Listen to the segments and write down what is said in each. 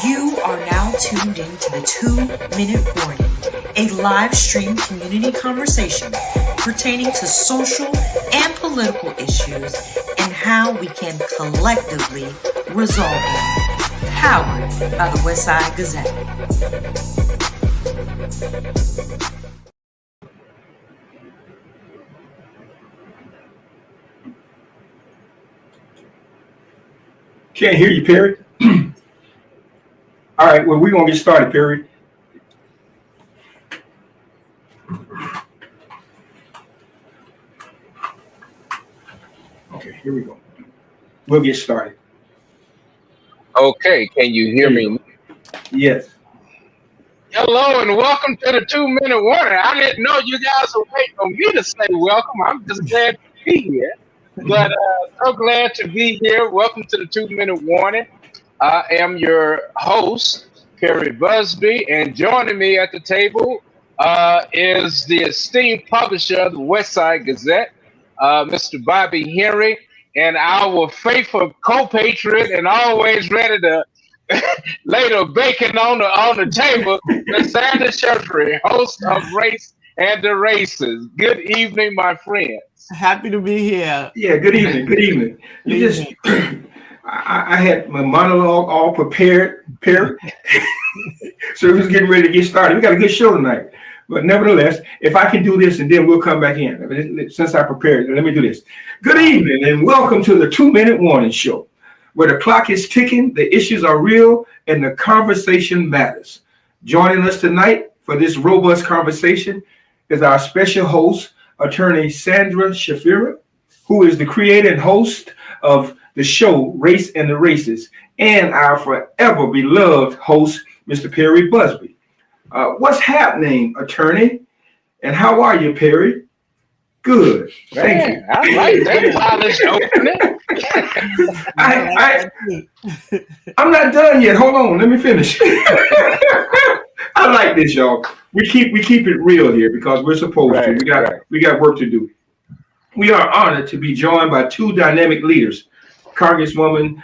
You are now tuned into the 2-Minute Warning, a live stream community conversation pertaining to social and political issues and how we can collectively resolve them. Powered by the Westside Gazette. Can't hear you, Perry. All right, well, we're going to get started, Perry. Okay, here we go. We'll get started. Okay, can you hear me? Yes. Hello and welcome to the 2-Minute Warning. I didn't know you guys were waiting on me to say welcome. I'm just glad to be here. But so glad to be here. Welcome to the 2-Minute Warning. I am your host, Perry Busby, and joining me at the table is the esteemed publisher of the Westside Gazette, Mr. Bobby Henry, and our faithful co-patriot and always ready to lay the bacon on the table, Ms. Sandra Cherfrere, host of Race and the Races. Good evening, my friends. Happy to be here. Yeah, good evening. Good evening. I had my monologue all prepared, Perry. So we're just getting ready to get started. We got a good show tonight. But nevertheless, if I can do this and then we'll come back in. Since I prepared, let me do this. Good evening and welcome to the 2-Minute Warning Show, where the clock is ticking, the issues are real, and the conversation matters. Joining us tonight for this robust conversation is our special host, Attorney Sandra Cherfrere, who is the creator and host of the show Race and the Races, and our forever beloved host, Mr. Perry Busby. What's happening, Attorney? And how are you, Perry? Good. Thank you. I like that polished opening. I'm not done yet. Hold on. Let me finish. I like this, y'all. We keep it real here because we're supposed to. We got work to do. We are honored to be joined by two dynamic leaders, Congresswoman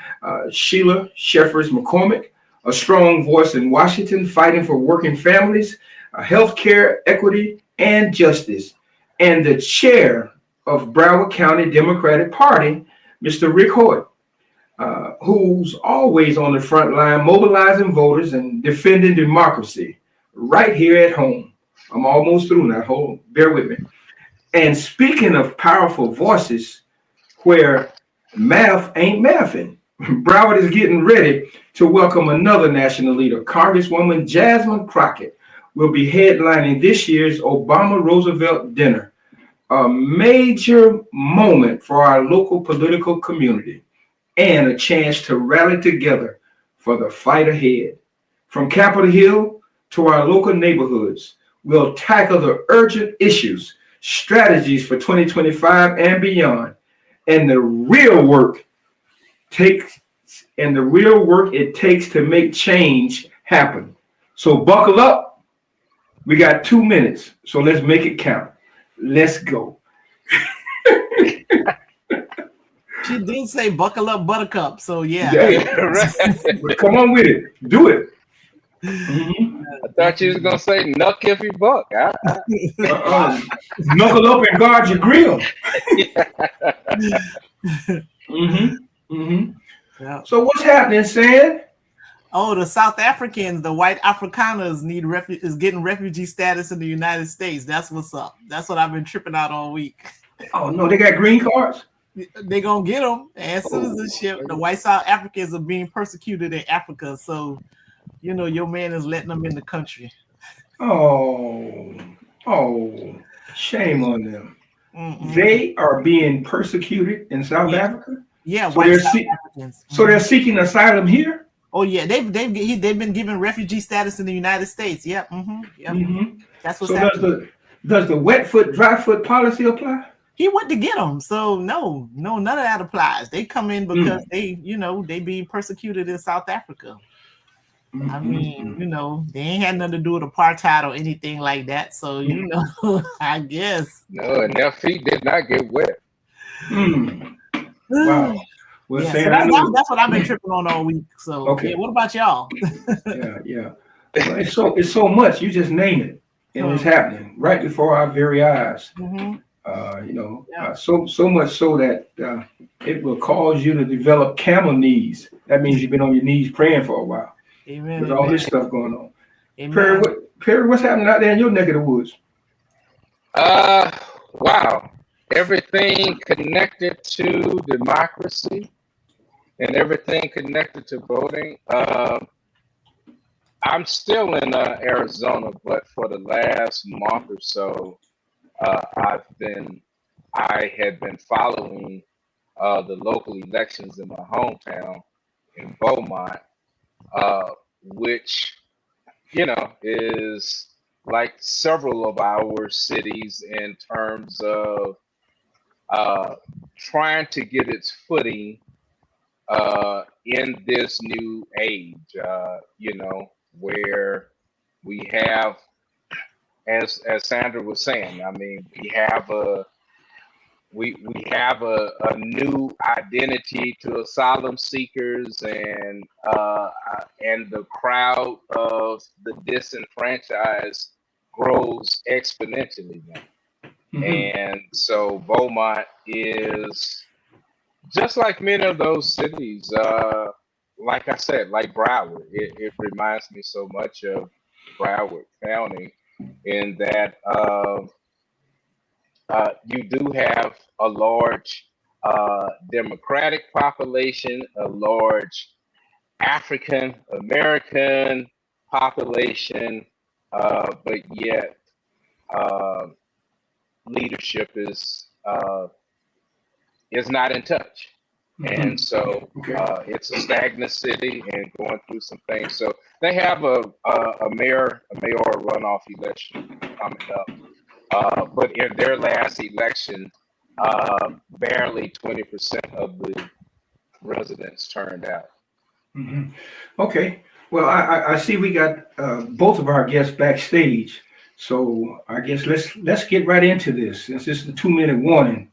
Shelia Cherfilus-McCormick, a strong voice in Washington fighting for working families, health care, equity, and justice, and the chair of Broward County Democratic Party, Mr. Rick Hoye, who's always on the front line mobilizing voters and defending democracy right here at home. I'm almost through now. Bear with me. And speaking of powerful voices where math ain't mathing, Broward is getting ready to welcome another national leader. Congresswoman Jasmine Crockett will be headlining this year's Obama Roosevelt dinner, a major moment for our local political community and a chance to rally together for the fight ahead. From Capitol Hill to our local neighborhoods, we'll tackle the urgent issues, strategies for 2025 and beyond, and the real work it takes to make change happen. So buckle up. We got 2 minutes, so let's make it count. Let's go. She did say buckle up, buttercup. So yeah. Come on with it. Do it. Mm-hmm. I thought you was gonna say knuck if you buck. Knuckle up and guard your grill. Yeah. So what's happening, Sam? Oh, the South Africans, the white Afrikaners is getting refugee status in the United States. That's what's up. That's what I've been tripping out all week. Oh no, they got green cards. They're gonna get them and citizenship. The white South Africans are being persecuted in Africa, so your man is letting them in the country. Oh, shame on them. Mm-hmm. They are being persecuted in South Africa. Yeah, so Africans. So they're seeking asylum here. Oh yeah, they've been given refugee status in the United States. Yeah, That's what's happening. Does the wet foot, dry foot policy apply? He went to get them, so no, none of that applies. They come in because they being persecuted in South Africa. I mean, they ain't had nothing to do with apartheid or anything like that. So I guess. No, and their feet did not get wet. Wow. Well, Yeah, Sandra, so that's what I've been tripping on all week. So okay. yeah, what about y'all? Yeah. Well, it's so much. You just name it, and it's happening right before our very eyes. So much so that it will cause you to develop camel knees. That means you've been on your knees praying for a while. Amen. With all this stuff going on. Amen. Perry, what's happening out there in your neck of the woods? Wow. Everything connected to democracy and everything connected to voting. I'm still in Arizona, but for the last month or so, I had been following the local elections in my hometown in Beaumont, which is like several of our cities in terms of trying to get its footing in this new age, where we have, as Sandra was saying, I mean, we have a new identity to asylum seekers and the crowd of the disenfranchised grows exponentially now. And so Beaumont is just like many of those cities, like I said, like Broward. It reminds me so much of Broward County in that you do have a large Democratic population, a large African American population, but yet leadership is not in touch. And so it's a stagnant city and going through some things. So they have a mayor runoff election coming up. But in their last election, barely 20% of the residents turned out. Okay. Well, I see we got both of our guests backstage. So I guess let's get right into this. Since this is the 2-minute warning,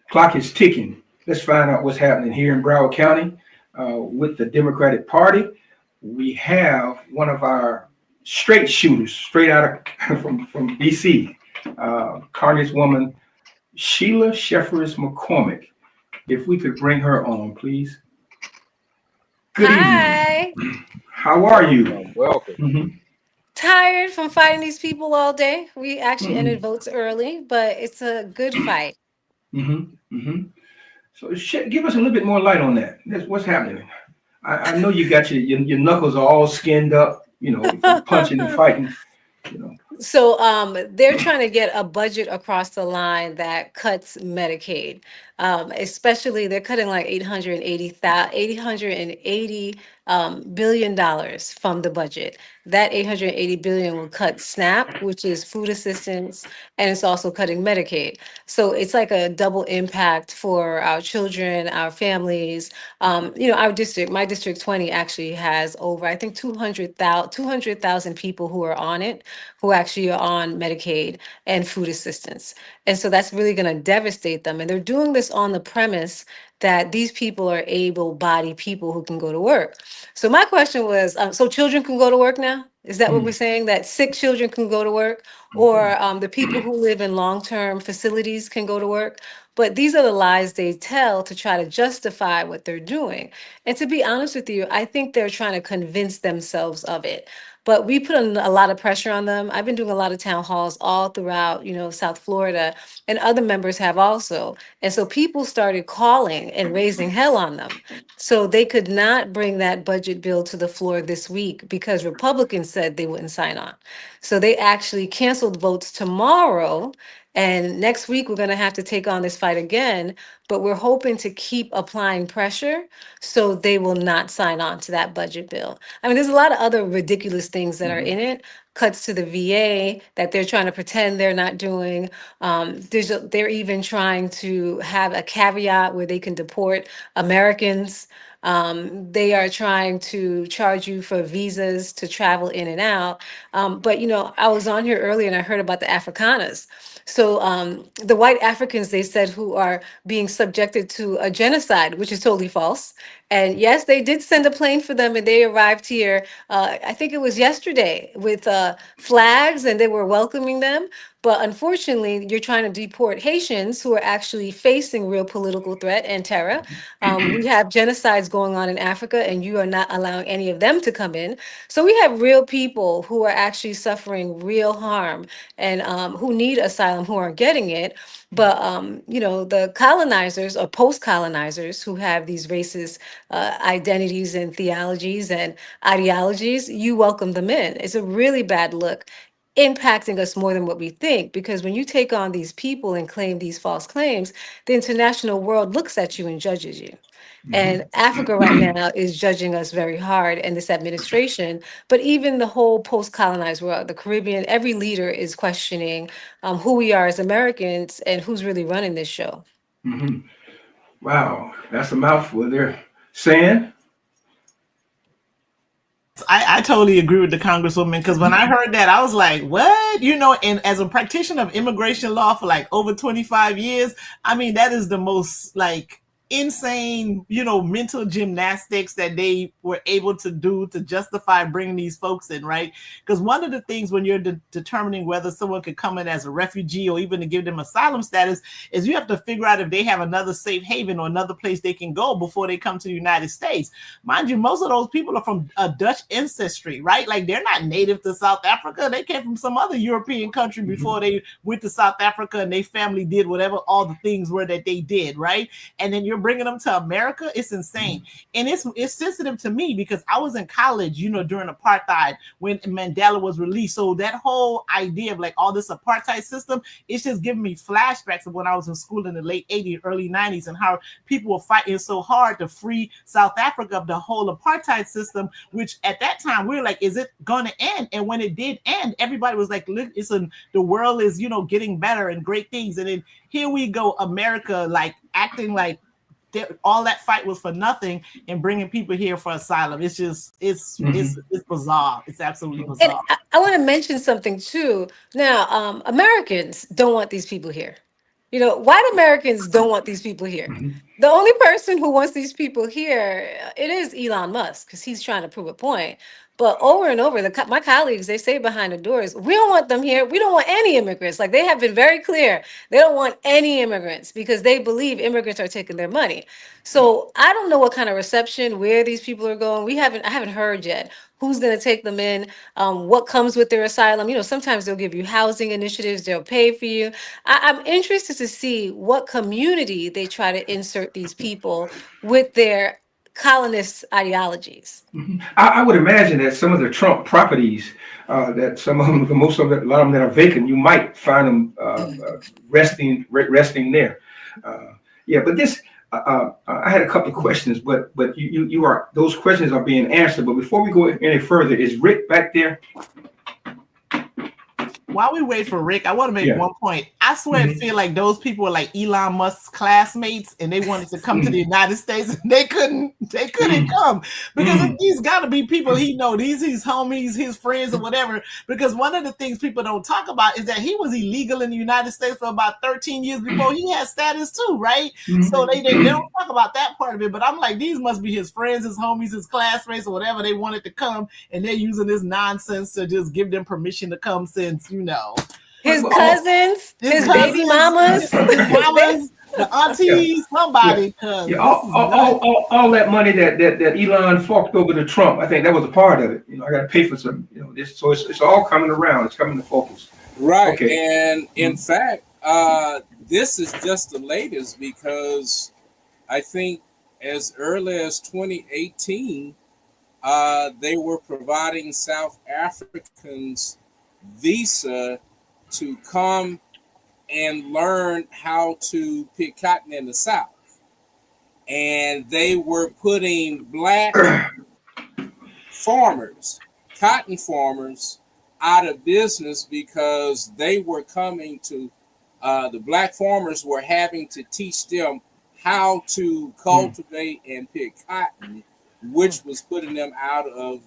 clock is ticking. Let's find out what's happening here in Broward County with the Democratic Party. We have one of our straight shooters, straight out of from DC, Congresswoman Shelia Cherfilus-McCormick. If we could bring her on, please. Good evening. How are you? Welcome. Tired from fighting these people all day. We actually ended votes early, but it's a good fight. So give us a little bit more light on that. That's what's happening. I know you got your knuckles are all skinned up, from punching and fighting. So they're trying to get a budget across the line that cuts Medicaid. Especially they're cutting like $880 billion from the budget. That $880 billion will cut SNAP, which is food assistance, and it's also cutting Medicaid. So it's like a double impact for our children, our families. Our district, my district 20 actually has over, I think 200,000 people who are on it, who actually are on Medicaid and food assistance. And so that's really going to devastate them. And they're doing this on the premise that these people are able-bodied people who can go to work. So my question was, so children can go to work now? Is that what we're saying? That sick children can go to work? Or the people who live in long-term facilities can go to work? But these are the lies they tell to try to justify what they're doing. And to be honest with you, I think they're trying to convince themselves of it. But we put a lot of pressure on them. I've been doing a lot of town halls all throughout, South Florida, and other members have also. And so people started calling and raising hell on them. So they could not bring that budget bill to the floor this week because Republicans said they wouldn't sign on. So they actually canceled votes tomorrow. And next week, we're going to have to take on this fight again. But we're hoping to keep applying pressure so they will not sign on to that budget bill. I mean, there's a lot of other ridiculous things that are in it. Cuts to the VA that they're trying to pretend they're not doing. They're even trying to have a caveat where they can deport Americans They are trying to charge you for visas to travel in and out. But I was on here earlier and I heard about the Afrikaners. So the white Africans, they said, who are being subjected to a genocide, which is totally false. And yes, they did send a plane for them, and they arrived here. I think it was yesterday with flags, and they were welcoming them. But unfortunately, you're trying to deport Haitians who are actually facing real political threat and terror. We have genocides going on in Africa, and you are not allowing any of them to come in. So we have real people who are actually suffering real harm and who need asylum, who aren't getting it. But the colonizers or post-colonizers who have these racist identities and theologies and ideologies, you welcome them in. It's a really bad look, impacting us more than what we think, because when you take on these people and claim these false claims, the international world looks at you and judges you. And Africa right now is judging us very hard, and this administration, but even the whole post-colonized world, the Caribbean, every leader is questioning who we are as Americans and who's really running this show. Mm-hmm. Wow, that's a mouthful there. San? I totally agree with the Congresswoman, because when I heard that, I was like, what? And as a practitioner of immigration law for like over 25 years, I mean, that is the most like insane, mental gymnastics that they were able to do to justify bringing these folks in, right? Because one of the things when you're determining whether someone could come in as a refugee or even to give them asylum status is you have to figure out if they have another safe haven or another place they can go before they come to the United States. Mind you, most of those people are from a Dutch ancestry, right? Like they're not native to South Africa. They came from some other European country before they went to South Africa, and their family did whatever all the things were that they did, right? And then you're bringing them to America. It's insane. And it's sensitive to me because I was in college, during apartheid when Mandela was released. So that whole idea of like all this apartheid system, it's just giving me flashbacks of when I was in school in the late 80s, early 90s, and how people were fighting so hard to free South Africa of the whole apartheid system, which at that time we were like, is it going to end? And when it did end, everybody was like, the world is, getting better and great things. And then here we go, America, like acting like all that fight was for nothing and bringing people here for asylum. It's just, it's bizarre. It's absolutely bizarre. And I want to mention something too. Now, Americans don't want these people here. White Americans don't want these people here. The only person who wants these people here, it is Elon Musk, because he's trying to prove a point. But over and over, my colleagues, they say behind the doors, we don't want them here. We don't want any immigrants. Like they have been very clear. They don't want any immigrants because they believe immigrants are taking their money. So I don't know what kind of reception, where these people are going. I haven't heard yet who's going to take them in, what comes with their asylum. Sometimes they'll give you housing initiatives. They'll pay for you. I'm interested to see what community they try to insert these people with their colonist ideologies. I would imagine that some of the Trump properties, that some of them, a lot of them that are vacant, you might find them resting there. But this, I had a couple of questions, but those questions are being answered. But before we go any further, is Rick back there? While we wait for Rick, I want to make one point. I swear I feel like those people were like Elon Musk's classmates and they wanted to come to the United States and they couldn't come because these got to be people he know, these his homies, his friends or whatever. Because one of the things people don't talk about is that he was illegal in the United States for about 13 years before he had status too, right? So they don't talk about that part of it. But I'm like, these must be his friends, his homies, his classmates or whatever. They wanted to come and they're using this nonsense to just give them permission to come since, his cousins, his baby mamas, the aunties, somebody. All that money that Elon forked over to Trump, I think that was a part of it. I got to pay for some, this. So it's all coming around. It's coming to focus. Right. Okay. And in fact, this is just the latest because I think as early as 2018, they were providing South Africans visa to come and learn how to pick cotton in the South. And they were putting black farmers, cotton farmers, out of business because they were coming to, the black farmers were having to teach them how to cultivate and pick cotton, which was putting them out of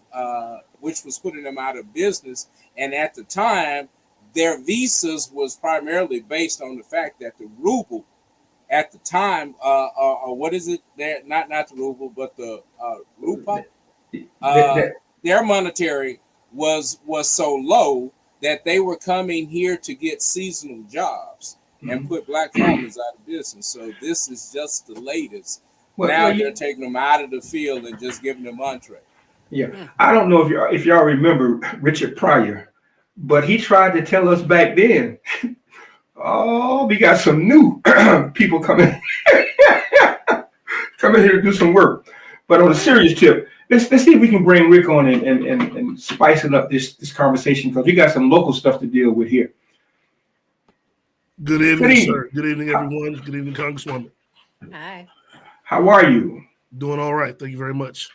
business. And at the time, their visas was primarily based on the fact that the ruble at the time, what is it? Not the ruble, but the rupa. Their monetary was so low that they were coming here to get seasonal jobs and put black farmers out of business. So this is just the latest. Now they're taking them out of the field and just giving them entree. Yeah, I don't know if y'all remember Richard Pryor, but he tried to tell us back then, oh, we got some new people coming here to do some work. But on a serious tip, let's see if we can bring Rick on and spice it up this conversation, because we got some local stuff to deal with here. Good evening, sir. Good evening, everyone. Good evening, Congresswoman. Hi. How are you? Doing all right. Thank you very much.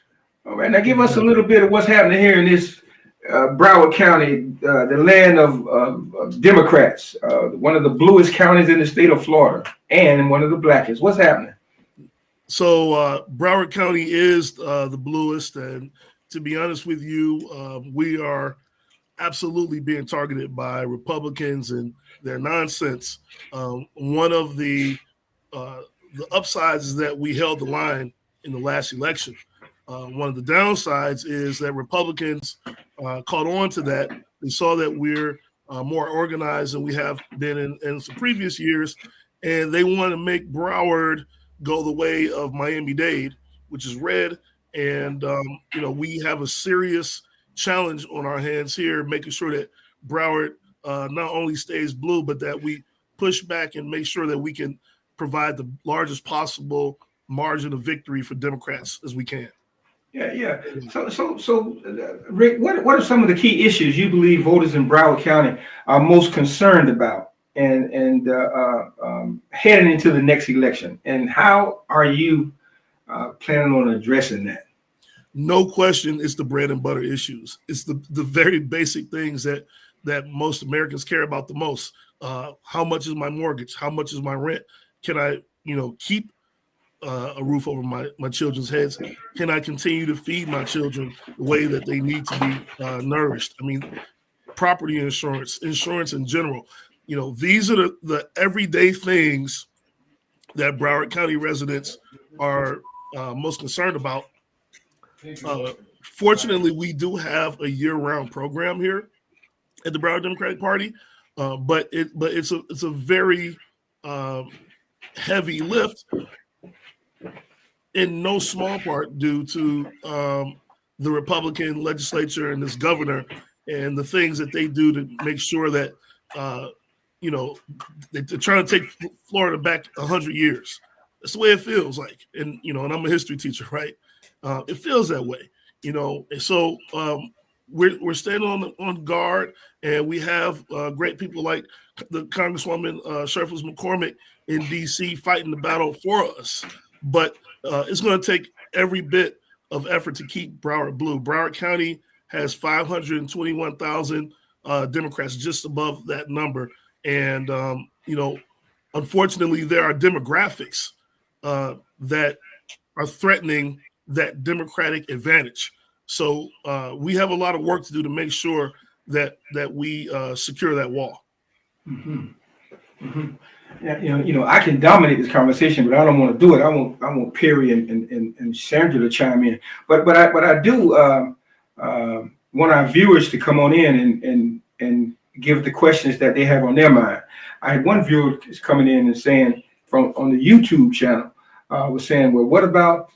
All right. Now give us a little bit of what's happening here in this Broward County, the land of Democrats, one of the bluest counties in the state of Florida, and one of the blackest. What's happening? So Broward County is the bluest, and to be honest with you, we are absolutely being targeted by Republicans and their nonsense. One of the upsides is that we held the line in the last election. One of the downsides is that Republicans caught on to that. They saw that we're more organized than we have been in some previous years, and they want to make Broward go the way of Miami-Dade, which is red. And, we have a serious challenge on our hands here, making sure that Broward not only stays blue, but that we push back and make sure that we can provide the largest possible margin of victory for Democrats as we can. Yeah. So, Rick, what are some of the key issues you believe voters in Broward County are most concerned about and heading into the next election? And how are you planning on addressing that? No question, it's the bread and butter issues. It's the very basic things that most Americans care about the most. How much is my mortgage? How much is my rent? Can I, keep a roof over my children's heads? Can I continue to feed my children the way that they need to be nourished? I mean, property insurance in general. These are the everyday things that Broward County residents are most concerned about. Fortunately, we do have a year-round program here at the Broward Democratic Party, but it's a very heavy lift, in no small part due to the Republican legislature and this governor and the things that they do to make sure that they're trying to take Florida back 100 years. That's the way it feels like, and I'm a history teacher, right? It feels that way, and so we're staying on guard, and we have great people like the Congresswoman Cherfilus-McCormick in D.C. fighting the battle for us. But it's going to take every bit of effort to keep Broward blue. Broward County has 521,000 Democrats, just above that number, and unfortunately, there are demographics that are threatening that Democratic advantage. So we have a lot of work to do to make sure that we secure that wall. Mm-hmm. Mm-hmm. Yeah, I can dominate this conversation, but I don't want to do it. I want Perry and Sandra to chime in. But I do want our viewers to come on in and give the questions that they have on their mind. I had one viewer is coming in and saying on the YouTube channel was saying, well, what about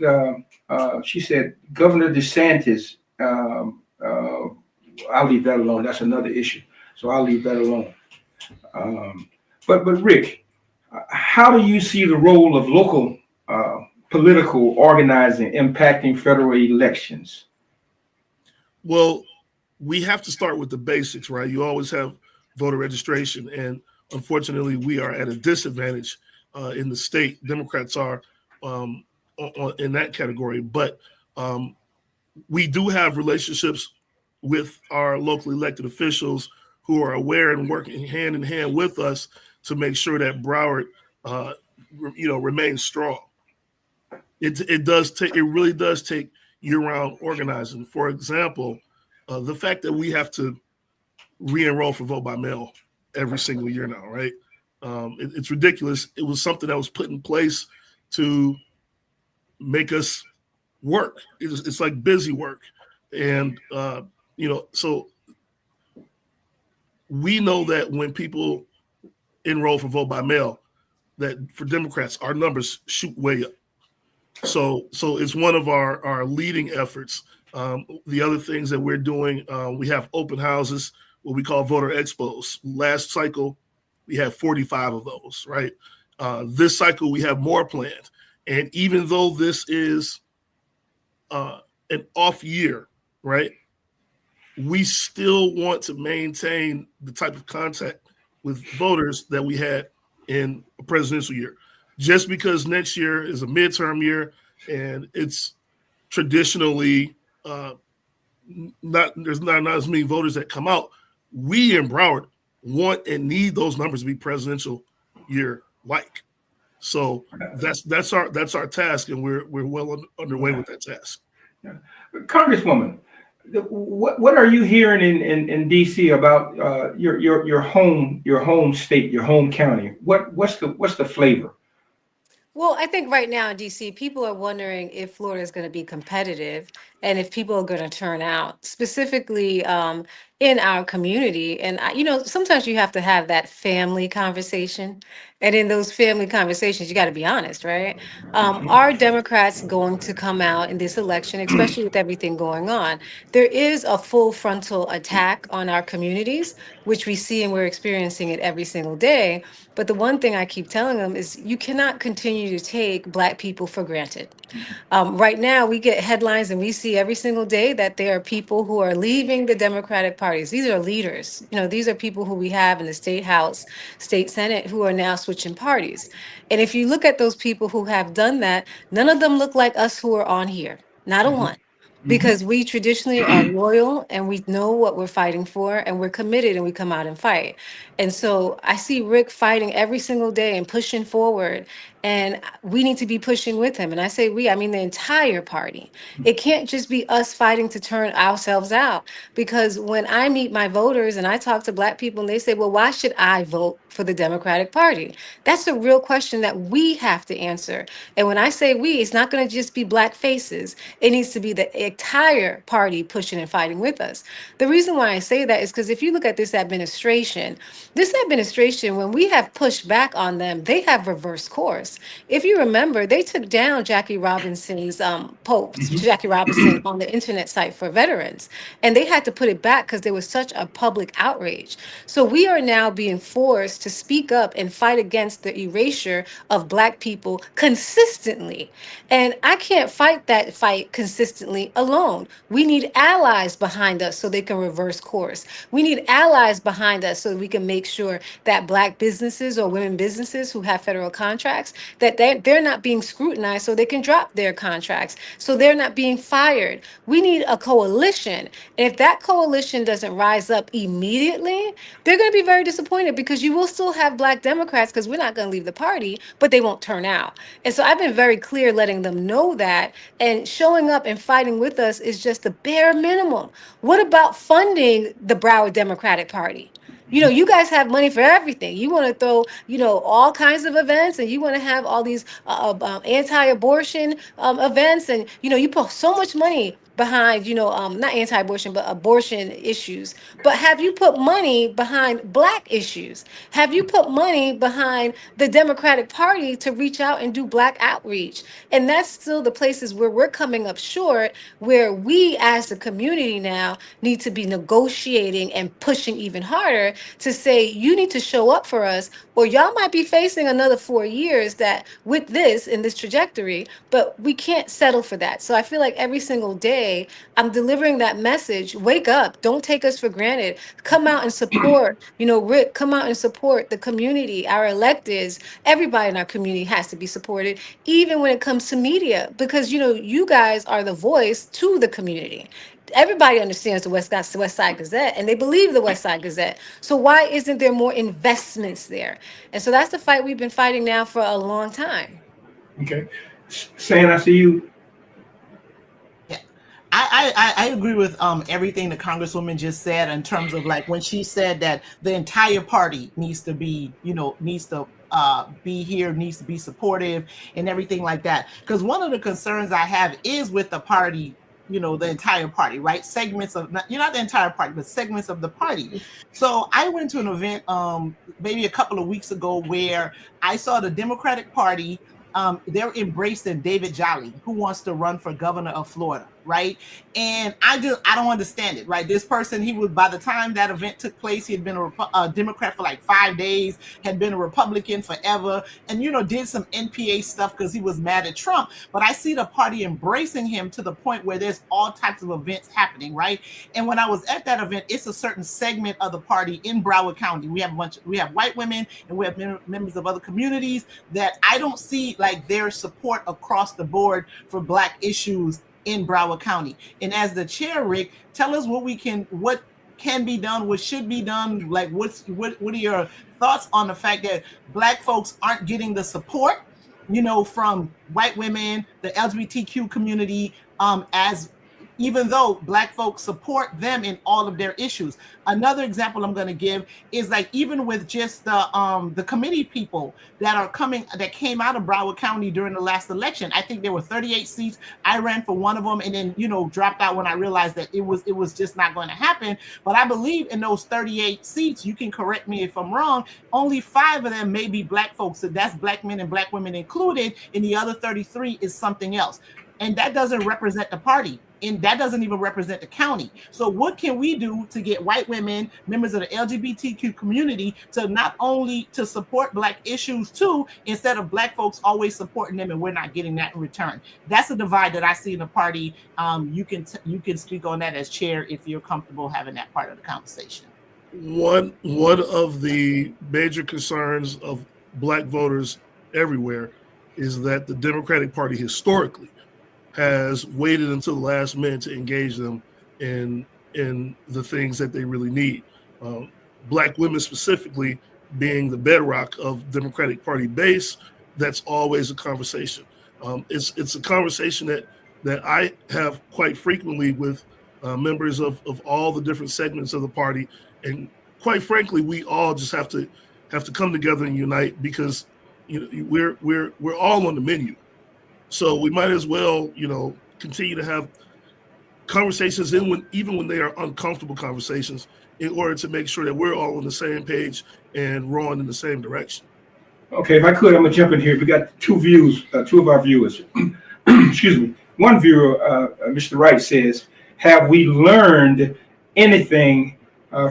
she said Governor DeSantis? I'll leave that alone. That's another issue. So I'll leave that alone. But Rick, how do you see the role of local political organizing impacting federal elections? Well, we have to start with the basics, right? You always have voter registration, and unfortunately, we are at a disadvantage in the state. Democrats are in that category, but we do have relationships with our locally elected officials who are aware and working hand in hand with us to make sure that Broward, remains strong. it really does take year-round organizing. For example, the fact that we have to re-enroll for vote by mail every single year now, right? It's ridiculous. It was something that was put in place to make us work. It's like busy work. And, so we know that when people enroll for vote by mail, that for Democrats, our numbers shoot way up. So it's one of our leading efforts. The other things that we're doing, we have open houses, what we call voter expos. Last cycle, we had 45 of those, right? This cycle, we have more planned. And even though this is an off year, right, we still want to maintain the type of contact with voters that we had in a presidential year. Just because next year is a midterm year and it's traditionally there's not as many voters that come out, we in Broward want and need those numbers to be presidential year like. So that's our task, and we're well underway with that task. Yeah. Congresswoman, what are you hearing in DC about your home state, your home county? What's the flavor? Well, I think right now in DC, people are wondering if Florida is going to be competitive and if people are going to turn out, specifically in our community. And, sometimes you have to have that family conversation. And in those family conversations, you got to be honest, right? Are Democrats going to come out in this election, especially with everything going on? There is a full frontal attack on our communities, which we see and we're experiencing it every single day. But the one thing I keep telling them is you cannot continue to take Black people for granted. Right now, we get headlines and we see every single day that there are people who are leaving the Democratic parties. These are leaders. These are people who we have in the state house, state senate, who are now switching parties. And if you look at those people who have done that, none of them look like us who are on here. Not a one. Because we traditionally are loyal and we know what we're fighting for and we're committed and we come out and fight. And so I see Rick fighting every single day and pushing forward, and we need to be pushing with him. And I say we, I mean the entire party. It can't just be us fighting to turn ourselves out, because when I meet my voters and I talk to Black people and they say, well, why should I vote for the Democratic Party? That's a real question that we have to answer. And when I say we, it's not going to just be Black faces. It needs to be the entire party pushing and fighting with us. The reason why I say that is because if you look at this administration, when we have pushed back on them, they have reversed course. If you remember, they took down Jackie Robinson's post, Jackie Robinson, on the internet site for veterans, and they had to put it back because there was such a public outrage. So we are now being forced to speak up and fight against the erasure of Black people consistently. And I can't fight that fight consistently alone. We need allies behind us so they can reverse course. We need allies behind us so we can make sure that Black businesses or women businesses who have federal contracts, that they're not being scrutinized so they can drop their contracts, so they're not being fired. We need a coalition. And if that coalition doesn't rise up immediately, they're going to be very disappointed, because you will still have Black Democrats, because we're not going to leave the party, but they won't turn out. And so I've been very clear letting them know that, and showing up and fighting with us is just the bare minimum. What about funding the Broward Democratic Party? You guys have money for everything. You want to throw, all kinds of events, and you want to have all these anti-abortion events, and you put so much money behind, not anti-abortion, but abortion issues. But have you put money behind Black issues? Have you put money behind the Democratic Party to reach out and do Black outreach? And that's still the places where we're coming up short, where we as a community now need to be negotiating and pushing even harder to say, you need to show up for us, or y'all might be facing another 4 years that with this in this trajectory, but we can't settle for that. So I feel like every single day I'm delivering that message. Wake up. Don't take us for granted. Come out and support, Rick, come out and support the community, our electeds. Everybody in our community has to be supported, even when it comes to media, because, you guys are the voice to the community. Everybody understands the West Side Gazette, and they believe the West Side Gazette. So why isn't there more investments there? And so that's the fight we've been fighting now for a long time. Okay. Saying I see you. I agree with everything the Congresswoman just said in terms of like when she said that the entire party needs to be, needs to be here, needs to be supportive and everything like that. Because one of the concerns I have is with the party, the entire party, right? Segments of, not the entire party, but segments of the party. So I went to an event maybe a couple of weeks ago where I saw the Democratic Party. They're embracing David Jolly, who wants to run for governor of Florida, right? And I don't understand it, right? This person, he was, by the time that event took place, he had been a Democrat for like 5 days, had been a Republican forever, and did some NPA stuff because he was mad at Trump. But I see the party embracing him to the point where there's all types of events happening, right? And when I was at that event, it's a certain segment of the party in Broward County. We have white women and we have members of other communities that I don't see like their support across the board for Black issues in Broward County. And as the chair, Rick, tell us what can be done, what should be done. Like what are your thoughts on the fact that Black folks aren't getting the support, from white women, the LGBTQ community, even though Black folks support them in all of their issues. Another example I'm going to give is like even with just the committee people that came out of Broward County during the last election. I think there were 38 seats. I ran for one of them and then dropped out when I realized that it was just not going to happen. But I believe in those 38 seats, you can correct me if I'm wrong, only 5 of them may be Black folks. So that's Black men and Black women included, and the other 33 is something else. And that doesn't represent the party. And that doesn't even represent the county. So what can we do to get white women, members of the LGBTQ community, to not only to support Black issues too, instead of Black folks always supporting them and we're not getting that in return? That's a divide that I see in the party. You can speak on that as chair if you're comfortable having that part of the conversation. One of the major concerns of Black voters everywhere is that the Democratic Party historically has waited until the last minute to engage them in the things that they really need. Black women specifically being the bedrock of Democratic Party base, that's always a conversation. It's a conversation that I have quite frequently with members of all the different segments of the party, and quite frankly, we all just have to come together and unite because we're all on the menu. So we might as well, continue to have conversations even when they are uncomfortable conversations in order to make sure that we're all on the same page and rowing in the same direction. Okay, if I could, I'm gonna jump in here. We got two of our viewers. Excuse me. One viewer, Mr. Wright, says, have we learned anything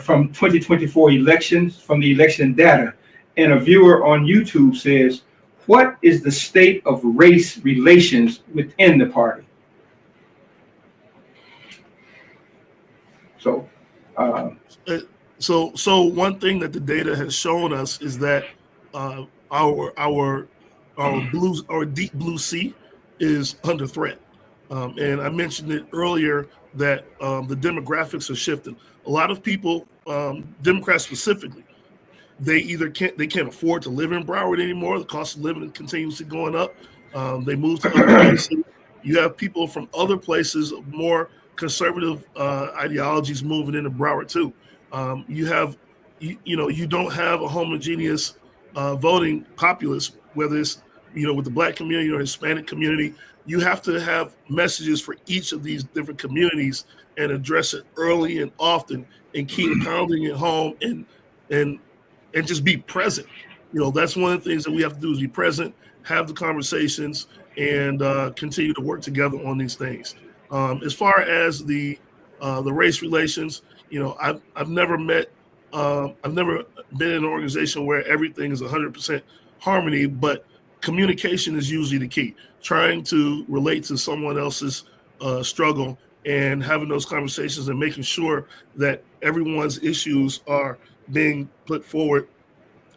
from 2024 elections, from the election data? And a viewer on YouTube says, what is the state of race relations within the party? So one thing that the data has shown us is that our deep blue sea is under threat. And I mentioned it earlier that the demographics are shifting. A lot of people, Democrats specifically, they can't afford to live in Broward anymore. The cost of living continuously going up. They move to other places. You have people from other places of more conservative ideologies moving into Broward too. You don't have a homogeneous voting populace, whether it's with the Black community or Hispanic community. You have to have messages for each of these different communities and address it early and often, and keep pounding it home and just be present. That's one of the things that we have to do is be present, have the conversations, and continue to work together on these things. As far as the race relations, I've never been in an organization where everything is 100% harmony, but communication is usually the key. Trying to relate to someone else's struggle and having those conversations and making sure that everyone's issues are being put forward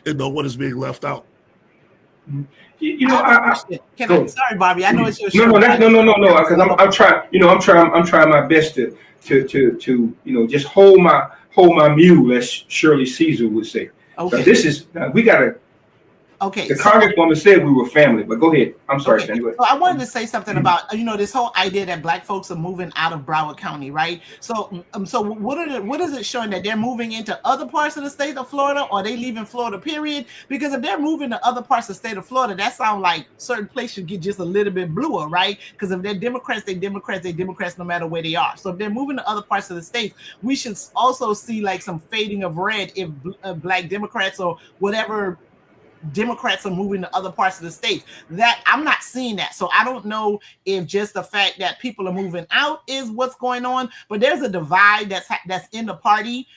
and no one is being left out. Sorry, Bobby. I know it's your show. No. Because I'm trying my best to just hold my mule, as Shirley Caesar would say. Okay. So Okay, The so congresswoman said we were family, but go ahead. I'm sorry, okay, Stan. Go ahead. so I wanted to say something about this whole idea that Black folks are moving out of Broward County, right? So what is it showing, that they're moving into other parts of the state of Florida, or are they leaving Florida? Period. Because if they're moving to other parts of the state of Florida, that sounds like certain places should get just a little bit bluer, right? Because if they're Democrats, they're Democrats no matter where they are. So if they're moving to other parts of the state, we should also see like some fading of red if Black Democrats or whatever Democrats are moving to other parts of the state. That I'm not seeing that. So I don't know if just the fact that people are moving out is what's going on, but there's a divide that's in the party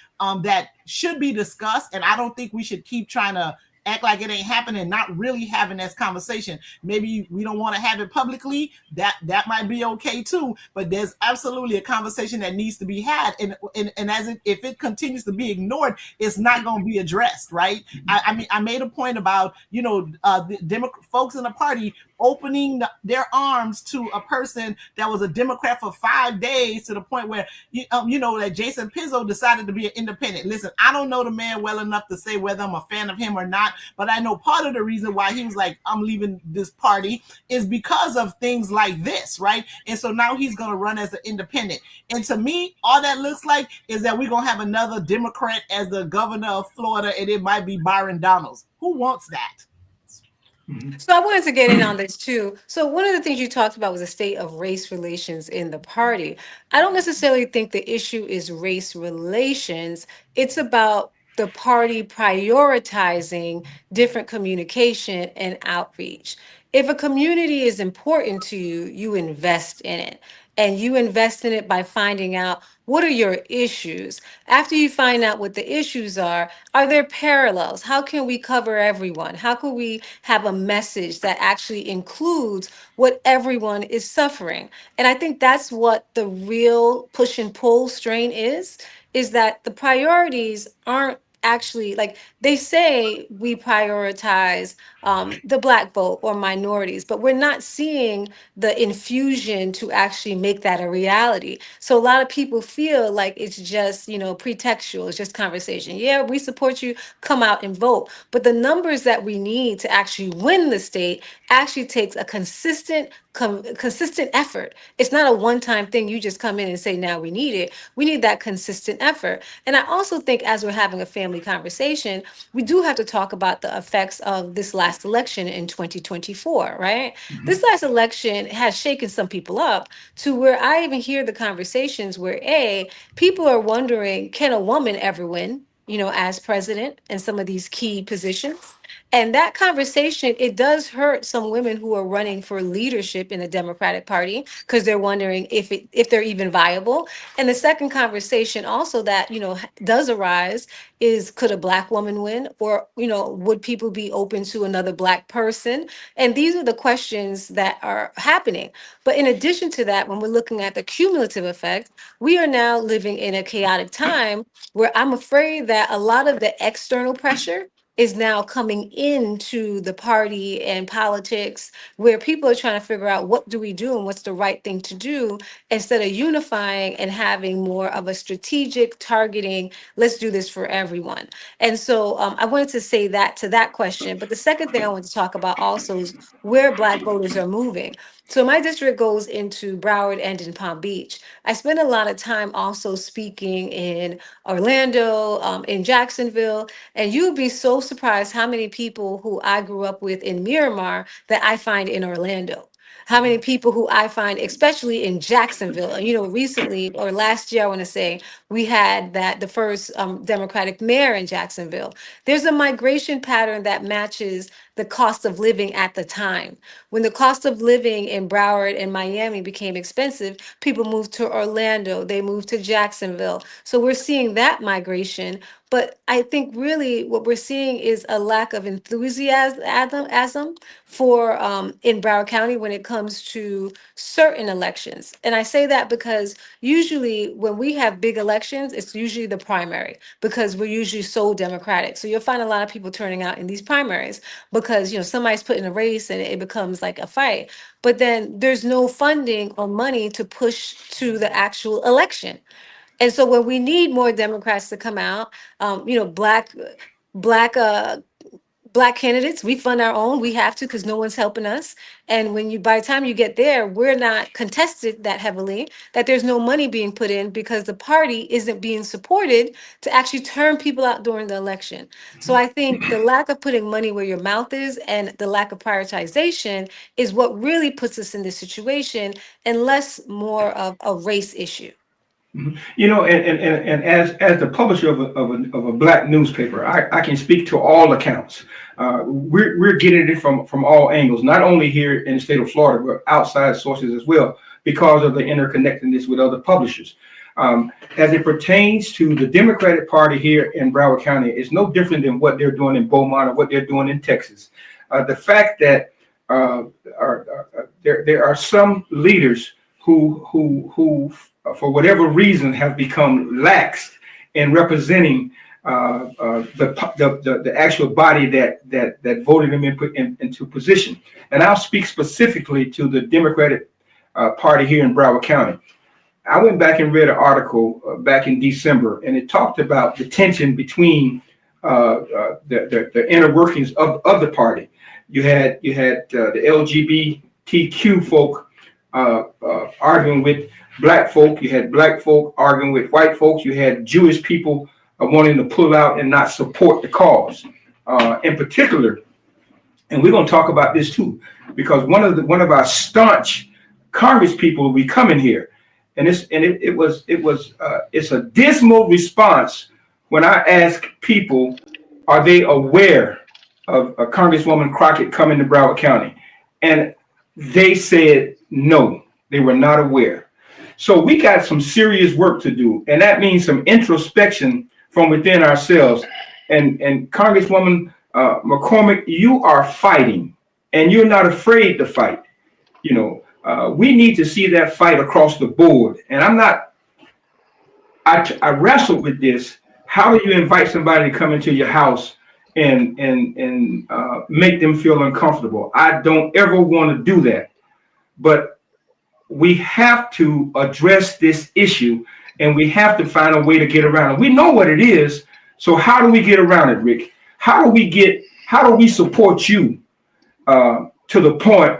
that should be discussed. And I don't think we should keep trying to act like it ain't happening, not really having this conversation. Maybe we don't want to have it publicly. That might be okay too. But there's absolutely a conversation that needs to be had, and if it continues to be ignored, it's not going to be addressed, right? I mean, I made a point about the folks in the party opening their arms to a person that was a Democrat for 5 days, to the point where that Jason Pizzo decided to be an independent. Listen, I don't know the man well enough to say whether I'm a fan of him or not, but I know part of the reason why he was like, I'm leaving this party, is because of things like this, right? And so now he's going to run as an independent. And to me, all that looks like is that we're going to have another Democrat as the governor of Florida, and it might be Byron Donalds. Who wants that? So I wanted to get in on this too. So one of the things you talked about was the state of race relations in the party. I don't necessarily think the issue is race relations. It's about the party prioritizing different communication and outreach. If a community is important to you, you invest in it. And you invest in it by finding out what are your issues. After you find out what the issues are there parallels? How can we cover everyone? How can we have a message that actually includes what everyone is suffering? And I think that's what the real push and pull strain is that the priorities aren't actually, like, they say we prioritize the Black vote or minorities, but we're not seeing the infusion to actually make that a reality. So a lot of people feel like it's just, pretextual, it's just conversation. Yeah, we support you, come out and vote. But the numbers that we need to actually win the state actually takes a consistent effort. It's not a one-time thing. You just come in and say, now we need it. We need that consistent effort. And I also think, as we're having a family conversation, we do have to talk about the effects of this last election in 2024, right? This last election has shaken some people up to where I even hear the conversations where people are wondering, can a woman ever win, as president in some of these key positions? And that conversation, it does hurt some women who are running for leadership in the Democratic Party, because they're wondering if they're even viable. And the second conversation also that, does arise is, could a Black woman win? Or, would people be open to another Black person? And these are the questions that are happening. But in addition to that, when we're looking at the cumulative effect, we are now living in a chaotic time where I'm afraid that a lot of the external pressure is now coming into the party and politics, where people are trying to figure out, what do we do and what's the right thing to do, instead of unifying and having more of a strategic targeting, let's do this for everyone. And so I wanted to say that to that question. But the second thing I want to talk about also is where Black voters are moving. So my district goes into Broward and in Palm Beach. I spend a lot of time also speaking in Orlando, in Jacksonville, and you'd be so surprised how many people who I grew up with in Miramar that I find in Orlando. How many people who I find, especially in Jacksonville, and recently, or last year, I want to say, we had the first Democratic mayor in Jacksonville. There's a migration pattern that matches the cost of living at the time. When the cost of living in Broward and Miami became expensive, people moved to Orlando, they moved to Jacksonville. So we're seeing that migration. But I think really what we're seeing is a lack of enthusiasm for in Broward County when it comes to certain elections. And I say that because usually when we have big elections, it's usually the primary, because we're usually so Democratic. So you'll find a lot of people turning out in these primaries because somebody's put in a race and it becomes like a fight. But then there's no funding or money to push to the actual election. And so when we need more Democrats to come out, black Black candidates, we fund our own. We have to because no one's helping us. And when you, by the time you get there, we're not contested that heavily, that there's no money being put in because the party isn't being supported to actually turn people out during the election. So I think the lack of putting money where your mouth is and the lack of prioritization is what really puts us in this situation, and less more of a race issue. And as the publisher of a black newspaper, I can speak to all accounts. We're getting it from all angles, not only here in the state of Florida, but outside sources as well, because of the interconnectedness with other publishers. As it pertains to the Democratic Party here in Broward County, it's no different than what they're doing in Beaumont or what they're doing in Texas. The fact that there are some leaders who for whatever reason have become lax in representing the actual body that voted them into position. And I'll speak specifically to the Democratic Party here in Broward County. I went back and read an article back in December, and it talked about the tension between the inner workings of the party. You had the LGBTQ folk arguing with black folk. You had black folk arguing with white folks. You had Jewish people wanting to pull out and not support the cause. In particular, and we're going to talk about this too, because one of our staunch Congress people will be coming here, and it's a dismal response when I ask people, are they aware of Congresswoman Crockett coming to Broward County? And they said no, they were not aware. So we got some serious work to do, and that means some introspection from within ourselves. And Congresswoman McCormick, you are fighting, and you're not afraid to fight. We need to see that fight across the board. And I wrestled with this. How do you invite somebody to come into your house and make them feel uncomfortable? I don't ever want to do that, but we have to address this issue, and we have to find a way to get around it. We know what it is, so how do we get around it, Rick? How do we support you to the point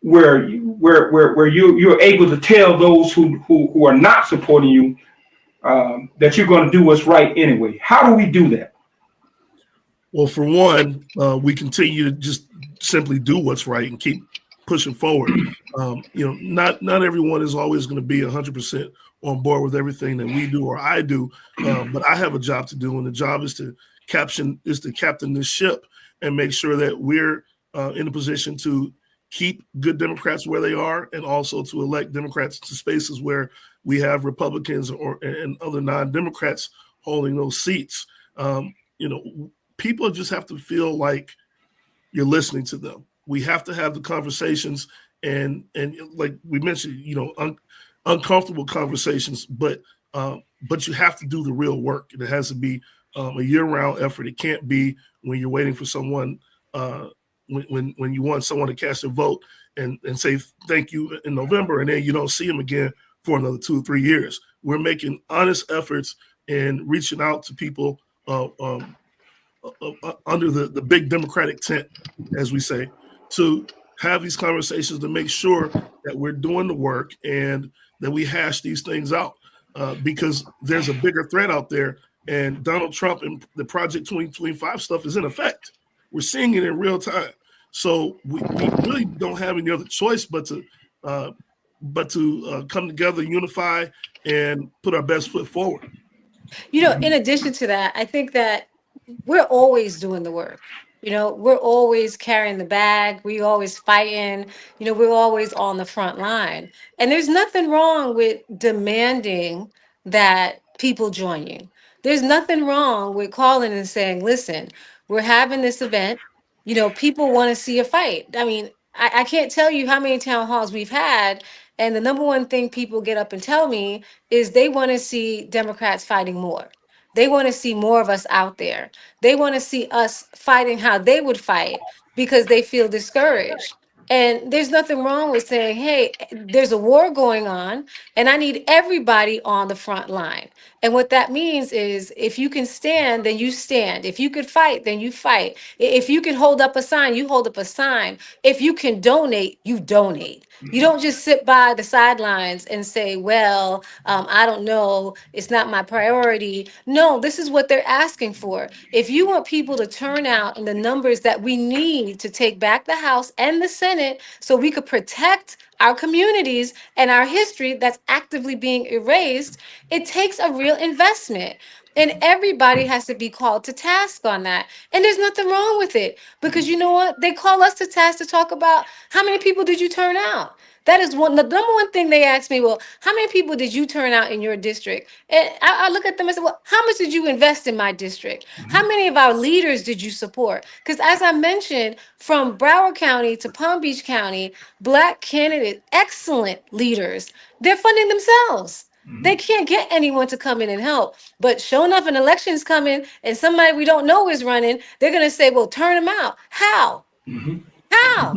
where you're able to tell those who are not supporting you that you're going to do what's right anyway? How do we do that? Well, for one, we continue to just simply do what's right and keep pushing forward. Not everyone is always going to be 100% on board with everything that we do or I do, but I have a job to do, and the job is to captain this ship and make sure that we're in a position to keep good Democrats where they are, and also to elect Democrats to spaces where we have Republicans and other non-Democrats holding those seats. People just have to feel like you're listening to them. We have to have the conversations, and like we mentioned, uncomfortable conversations, but you have to do the real work. And it has to be a year-round effort. It can't be when you're waiting for someone, when you want someone to cast a vote and say thank you in November, and then you don't see them again for another 2 or 3 years. We're making honest efforts and reaching out to people under the big Democratic tent, as we say, to have these conversations to make sure that we're doing the work and that we hash these things out, because there's a bigger threat out there, and Donald Trump and the Project 2025 stuff is in effect. We're seeing it in real time. So we really don't have any other choice but to come together, unify, and put our best foot forward. In addition to that, I think that we're always doing the work. We're always carrying the bag. We always fighting. We're always on the front line. And there's nothing wrong with demanding that people join you. There's nothing wrong with calling and saying, listen, we're having this event. People want to see a fight. I mean, I can't tell you how many town halls we've had. And the number one thing people get up and tell me is they want to see Democrats fighting more. They want to see more of us out there. They want to see us fighting how they would fight because they feel discouraged. And there's nothing wrong with saying, hey, there's a war going on, and I need everybody on the front line. And what that means is if you can stand, then you stand. If you could fight, then you fight. If you can hold up a sign, you hold up a sign. If you can donate, you donate. You don't just sit by the sidelines and say, well, I don't know, it's not my priority. No, this is what they're asking for. If you want people to turn out in the numbers that we need to take back the House and the Senate so we could protect our communities and our history that's actively being erased, it takes a real investment. And everybody has to be called to task on that. And there's nothing wrong with it because you know what? They call us to task to talk about how many people did you turn out? That is the number one thing they ask me. Well, how many people did you turn out in your district? And I look at them and say, well, how much did you invest in my district? How many of our leaders did you support? Because as I mentioned, from Broward County to Palm Beach County, Black candidates, excellent leaders, they're funding themselves. They can't get anyone to come in and help. But sure enough, an election's coming and somebody we don't know is running, they're going to say, well, turn them out. How? How?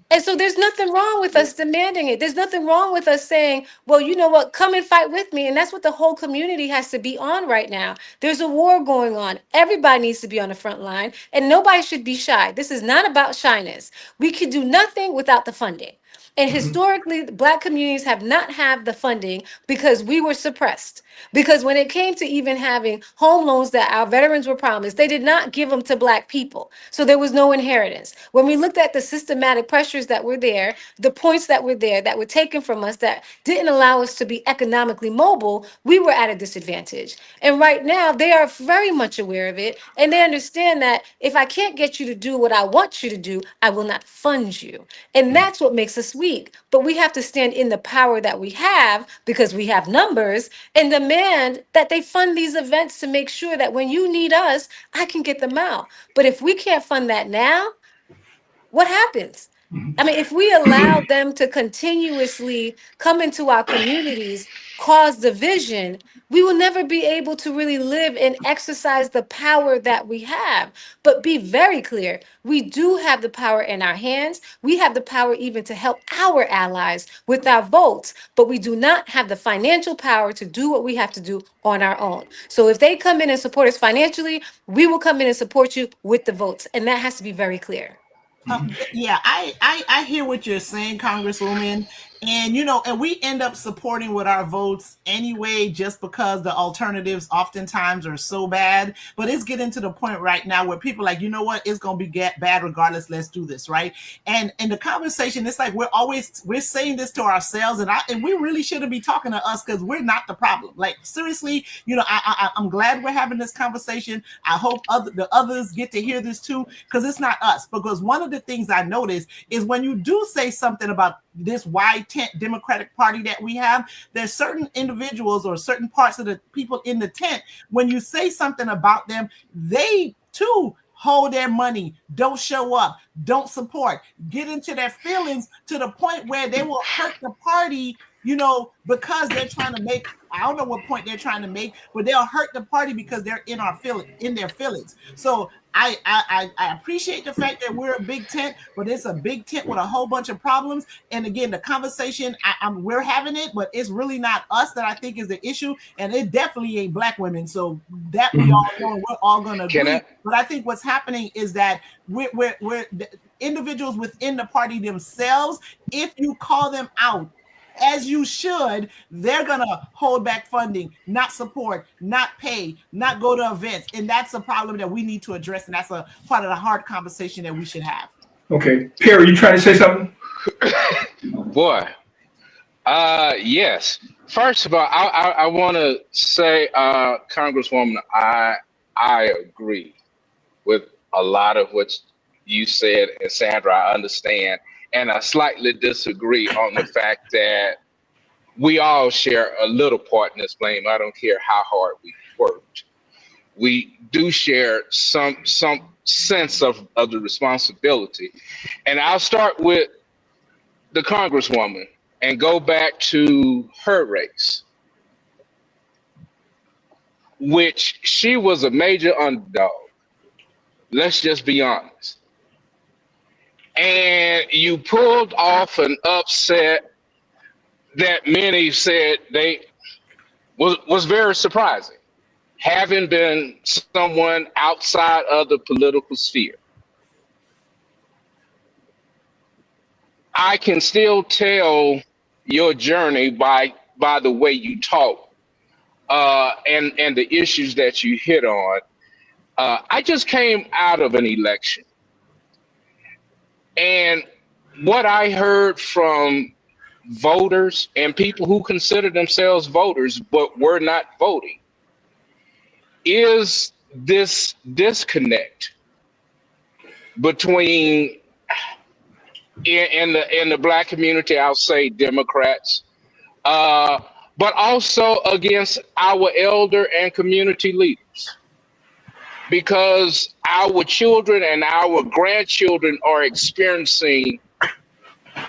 And so there's nothing wrong with us demanding it. There's nothing wrong with us saying, well, you know what, come and fight with me. And that's what the whole community has to be on right now. There's a war going on. Everybody needs to be on the front line and nobody should be shy. This is not about shyness. We could do nothing without the funding. And historically, Black communities have not had the funding because we were suppressed. Because when it came to even having home loans that our veterans were promised, they did not give them to Black people. So there was no inheritance. When we looked at the systematic pressures that were there, the points that were there that were taken from us that didn't allow us to be economically mobile, we were at a disadvantage. And right now, they are very much aware of it. And they understand that if I can't get you to do what I want you to do, I will not fund you. And that's what makes us weak. But we have to stand in the power that we have because we have numbers and demand that they fund these events to make sure that when you need us, I can get them out. But if we can't fund that now, what happens? I mean, if we allow them to continuously come into our communities, cause division, we will never be able to really live and exercise the power that we have. But be very clear, we do have the power in our hands. We have the power even to help our allies with our votes, but we do not have the financial power to do what we have to do on our own. So if they come in and support us financially, we will come in and support you with the votes. And that has to be very clear. Yeah, I hear what you're saying, Congresswoman. And, you know, and we end up supporting with our votes anyway, just because the alternatives oftentimes are so bad. But it's getting to the point right now where people are like, you know what, it's going to be bad regardless. Let's do this, right? And the conversation, it's like we're saying this to ourselves, and we really shouldn't be talking to us because we're not the problem. Like, seriously, you know, I'm glad we're having this conversation. I hope the others get to hear this too, because it's not us. Because one of the things I notice is when you do say something about this wide tent Democratic Party that we have, there's certain individuals or certain parts of the people in the tent, when you say something about them, they too hold their money, don't show up, don't support, get into their feelings to the point where they will hurt the party, you know, because they're trying to make, I don't know what point they're trying to make, but they'll hurt the party because they're in their feelings. So I appreciate the fact that we're a big tent, but it's a big tent with a whole bunch of problems. And again, the conversation, we're having it, but it's really not us that I think is the issue. And it definitely ain't Black women. So that we all know, we're all going to agree. But I think what's happening is that we're individuals within the party themselves, if you call them out, as you should, they're going to hold back funding, not support, not pay, not go to events. And that's a problem that we need to address. And that's a part of the hard conversation that we should have. Okay. Perry, you trying to say something? Boy. Yes. First of all, I want to say, Congresswoman, I agree with a lot of what you said. And Sandra, I understand. And I slightly disagree on the fact that we all share a little part in this blame. I don't care how hard we worked. We do share some sense of the responsibility. And I'll start with the Congresswoman and go back to her race, which she was a major underdog. Let's just be honest. and you pulled off an upset that many said was very surprising, having been someone outside of the political sphere. I can still tell your journey by the way you talk, and the issues that you hit on. I just came out of an election, and what I heard from voters and people who consider themselves voters but were not voting is this disconnect between in the Black community, I'll say Democrats, but also against our elder and community leaders, because our children and our grandchildren are experiencing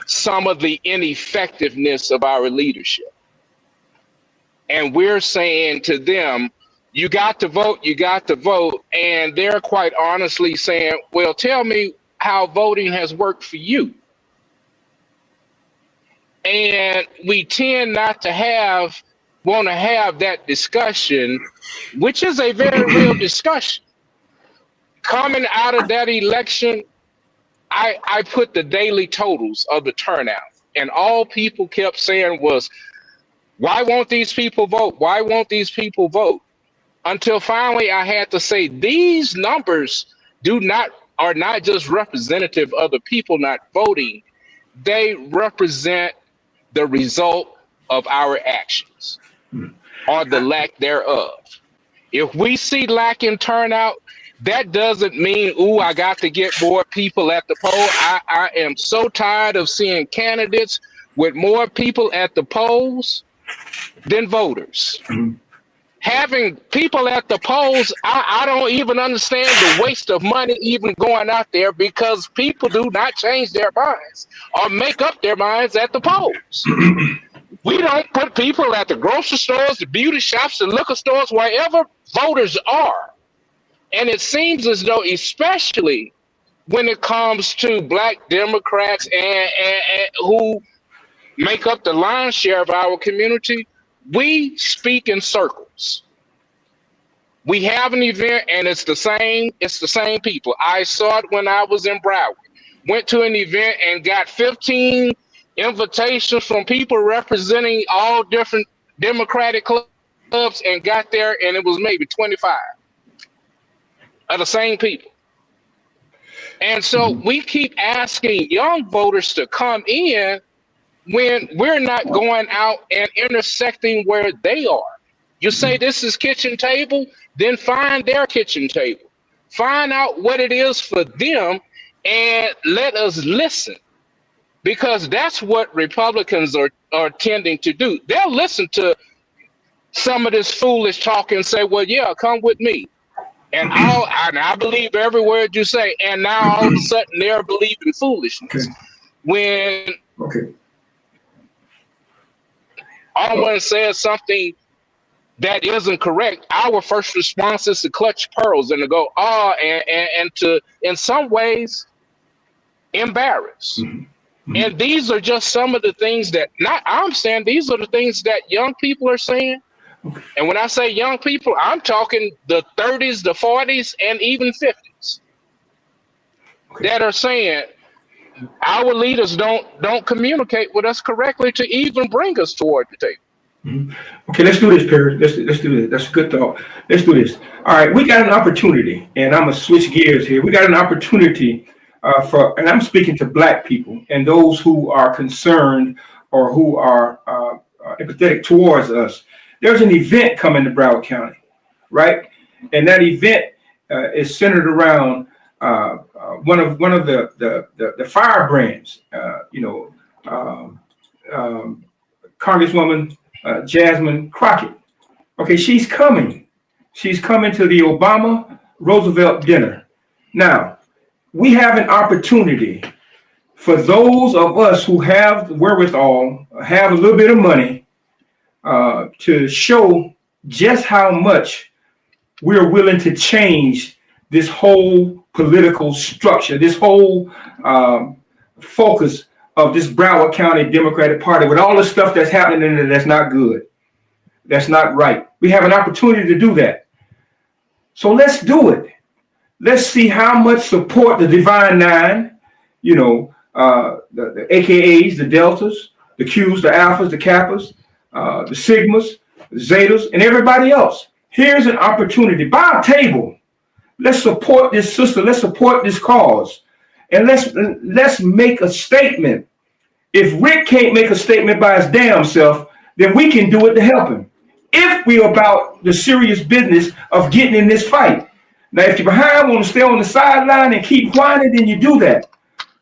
some of the ineffectiveness of our leadership. And we're saying to them, you got to vote, you got to vote. And they're quite honestly saying, well, tell me how voting has worked for you. And we tend not to want to have that discussion, which is a very real discussion. Coming out of that election, I put the daily totals of the turnout, and all people kept saying was, why won't these people vote? Why won't these people vote? Until finally I had to say, these numbers are not just representative of the people not voting. They represent the result of our actions or the lack thereof. If we see lack in turnout, that doesn't mean, ooh, I got to get more people at the poll. I am so tired of seeing candidates with more people at the polls than voters. Having people at the polls, I don't even understand the waste of money even going out there, because people do not change their minds or make up their minds at the polls. We don't put people at the grocery stores, the beauty shops, the liquor stores, wherever voters are. And it seems as though, especially when it comes to Black Democrats and who make up the lion's share of our community, we speak in circles. We have an event and it's the same people. I saw it when I was in Broward. Went to an event and got 15 invitations from people representing all different Democratic clubs, and got there and it was maybe 25 of the same people. And so we keep asking young voters to come in when we're not going out and intersecting where they are. You say this is kitchen table, then find their kitchen table. Find out what it is for them and let us listen. Because that's what Republicans are tending to do. They'll listen to some of this foolish talk and say, well, yeah, come with me. And I believe every word you say. And now all of a sudden they're believing foolishness. Okay. When someone says something that isn't correct, our first response is to clutch pearls and to go, and to, in some ways, embarrass. Mm-hmm. And these are just some of the things that, I'm saying, these are the things that young people are saying. And when I say young people, I'm talking the 30s, the 40s, and even 50s that are saying our leaders don't communicate with us correctly to even bring us toward the table. Mm-hmm. Okay, let's do this, Perry. Let's do this. That's a good thought. Let's do this. All right, we got an opportunity, and I'm gonna switch gears here. We got an opportunity and I'm speaking to Black people and those who are concerned or who are empathetic towards us. There's an event coming to Broward County, right? And that event is centered around one of the firebrands. Congresswoman Jasmine Crockett. Okay, she's coming. She's coming to the Obama Roosevelt dinner. Now, we have an opportunity for those of us who have the wherewithal, have a little bit of money, to show just how much we're willing to change this whole political structure, this whole focus of this Broward County Democratic Party with all the stuff that's happening in it that's not good, that's not right. We have an opportunity to do that. So let's do it. Let's see how much support the Divine Nine, the AKAs, the Deltas, the Qs, the Alphas, the Kappas, the Sigmas, the Zetas, and everybody else. Here's an opportunity. Buy a table. Let's support this sister. Let's support this cause. And let's make a statement. If Rick can't make a statement by his damn self, then we can do it to help him. If we're about the serious business of getting in this fight. Now, if you're behind, want to stay on the sideline and keep whining, then you do that.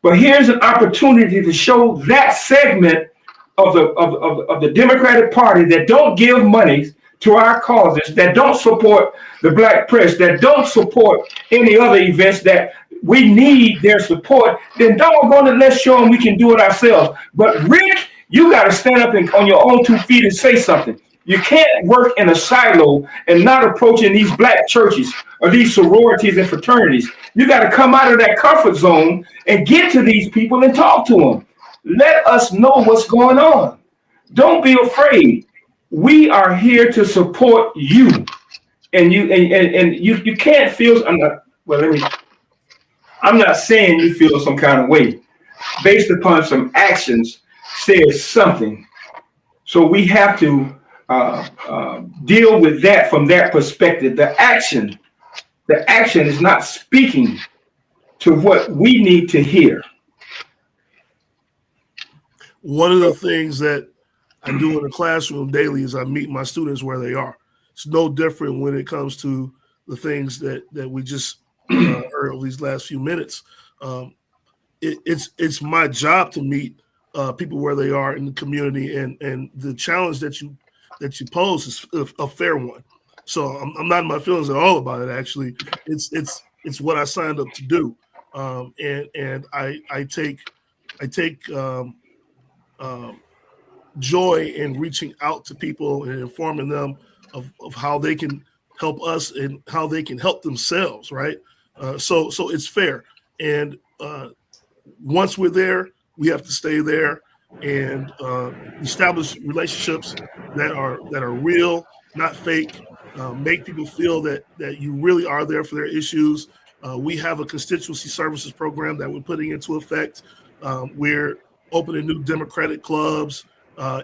But here's an opportunity to show that segment of the Democratic Party that don't give money to our causes, that don't support the black press, that don't support any other events that we need their support, then doggone it, let's show them we can do it ourselves. But Rick, you got to stand up on your own 2 feet and say something. You can't work in a silo and not approaching these black churches or these sororities and fraternities. You got to come out of that comfort zone and get to these people and talk to them. Let us know what's going on. Don't be afraid. We are here to support you. And you can't feel, I'm not saying you feel some kind of way. Based upon some actions, says something. So we have to deal with that from that perspective. The action is not speaking to what we need to hear. One of the things that I do in the classroom daily is I meet my students where they are. It's no different when it comes to the things that we just heard over these last few minutes. It's my job to meet people where they are in the community, and the challenge that you pose is a fair one. So I'm not in my feelings at all about it. Actually, it's what I signed up to do, and I take joy in reaching out to people and informing them of how they can help us and how they can help themselves. Right. So it's fair, and once we're there, we have to stay there and establish relationships that are real, not fake. Make people feel that you really are there for their issues. We have a constituency services program that we're putting into effect. We're opening new Democratic clubs.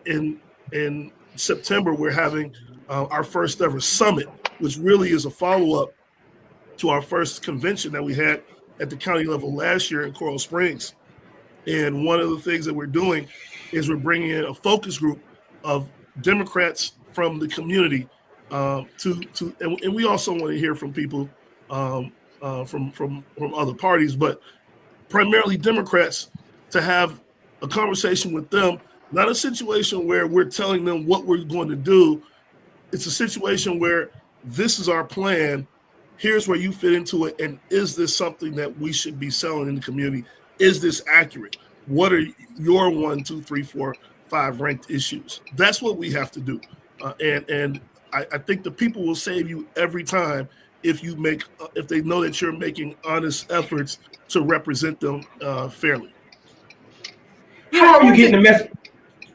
In September, we're having our first ever summit, which really is a follow-up to our first convention that we had at the county level last year in Coral Springs. And one of the things that we're doing is we're bringing in a focus group of Democrats from the community and we also want to hear from people from other parties, but primarily Democrats, to have a conversation with them. Not a situation where we're telling them what we're going to do. It's a situation where this is our plan. Here's where you fit into it. And is this something that we should be selling in the community? Is this accurate? What are your 1, 2, 3, 4, 5 ranked issues? That's what we have to do. And I think the people will save you every time if they know that you're making honest efforts to represent them fairly. How are you getting the message?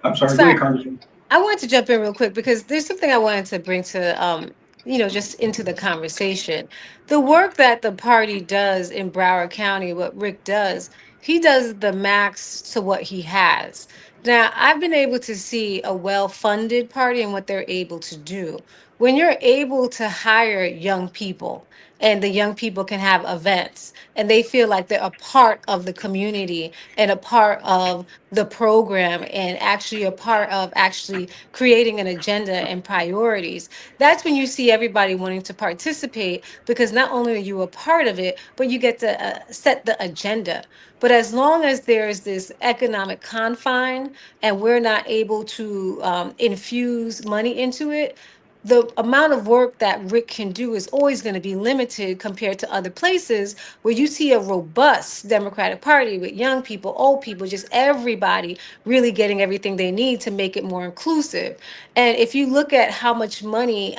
I'm sorry. Go ahead, Congressman. I wanted to jump in real quick because there's something I wanted to bring to, just into the conversation. The work that the party does in Broward County, what Rick does, he does the max to what he has. Now, I've been able to see a well-funded party and what they're able to do. When you're able to hire young people and the young people can have events and they feel like they're a part of the community and a part of the program and actually a part of actually creating an agenda and priorities, that's when you see everybody wanting to participate, because not only are you a part of it, but you get to set the agenda. But as long as there's this economic confine and we're not able to infuse money into it, the amount of work that Rick can do is always going to be limited compared to other places where you see a robust Democratic Party with young people, old people, just everybody really getting everything they need to make it more inclusive. And if you look at how much money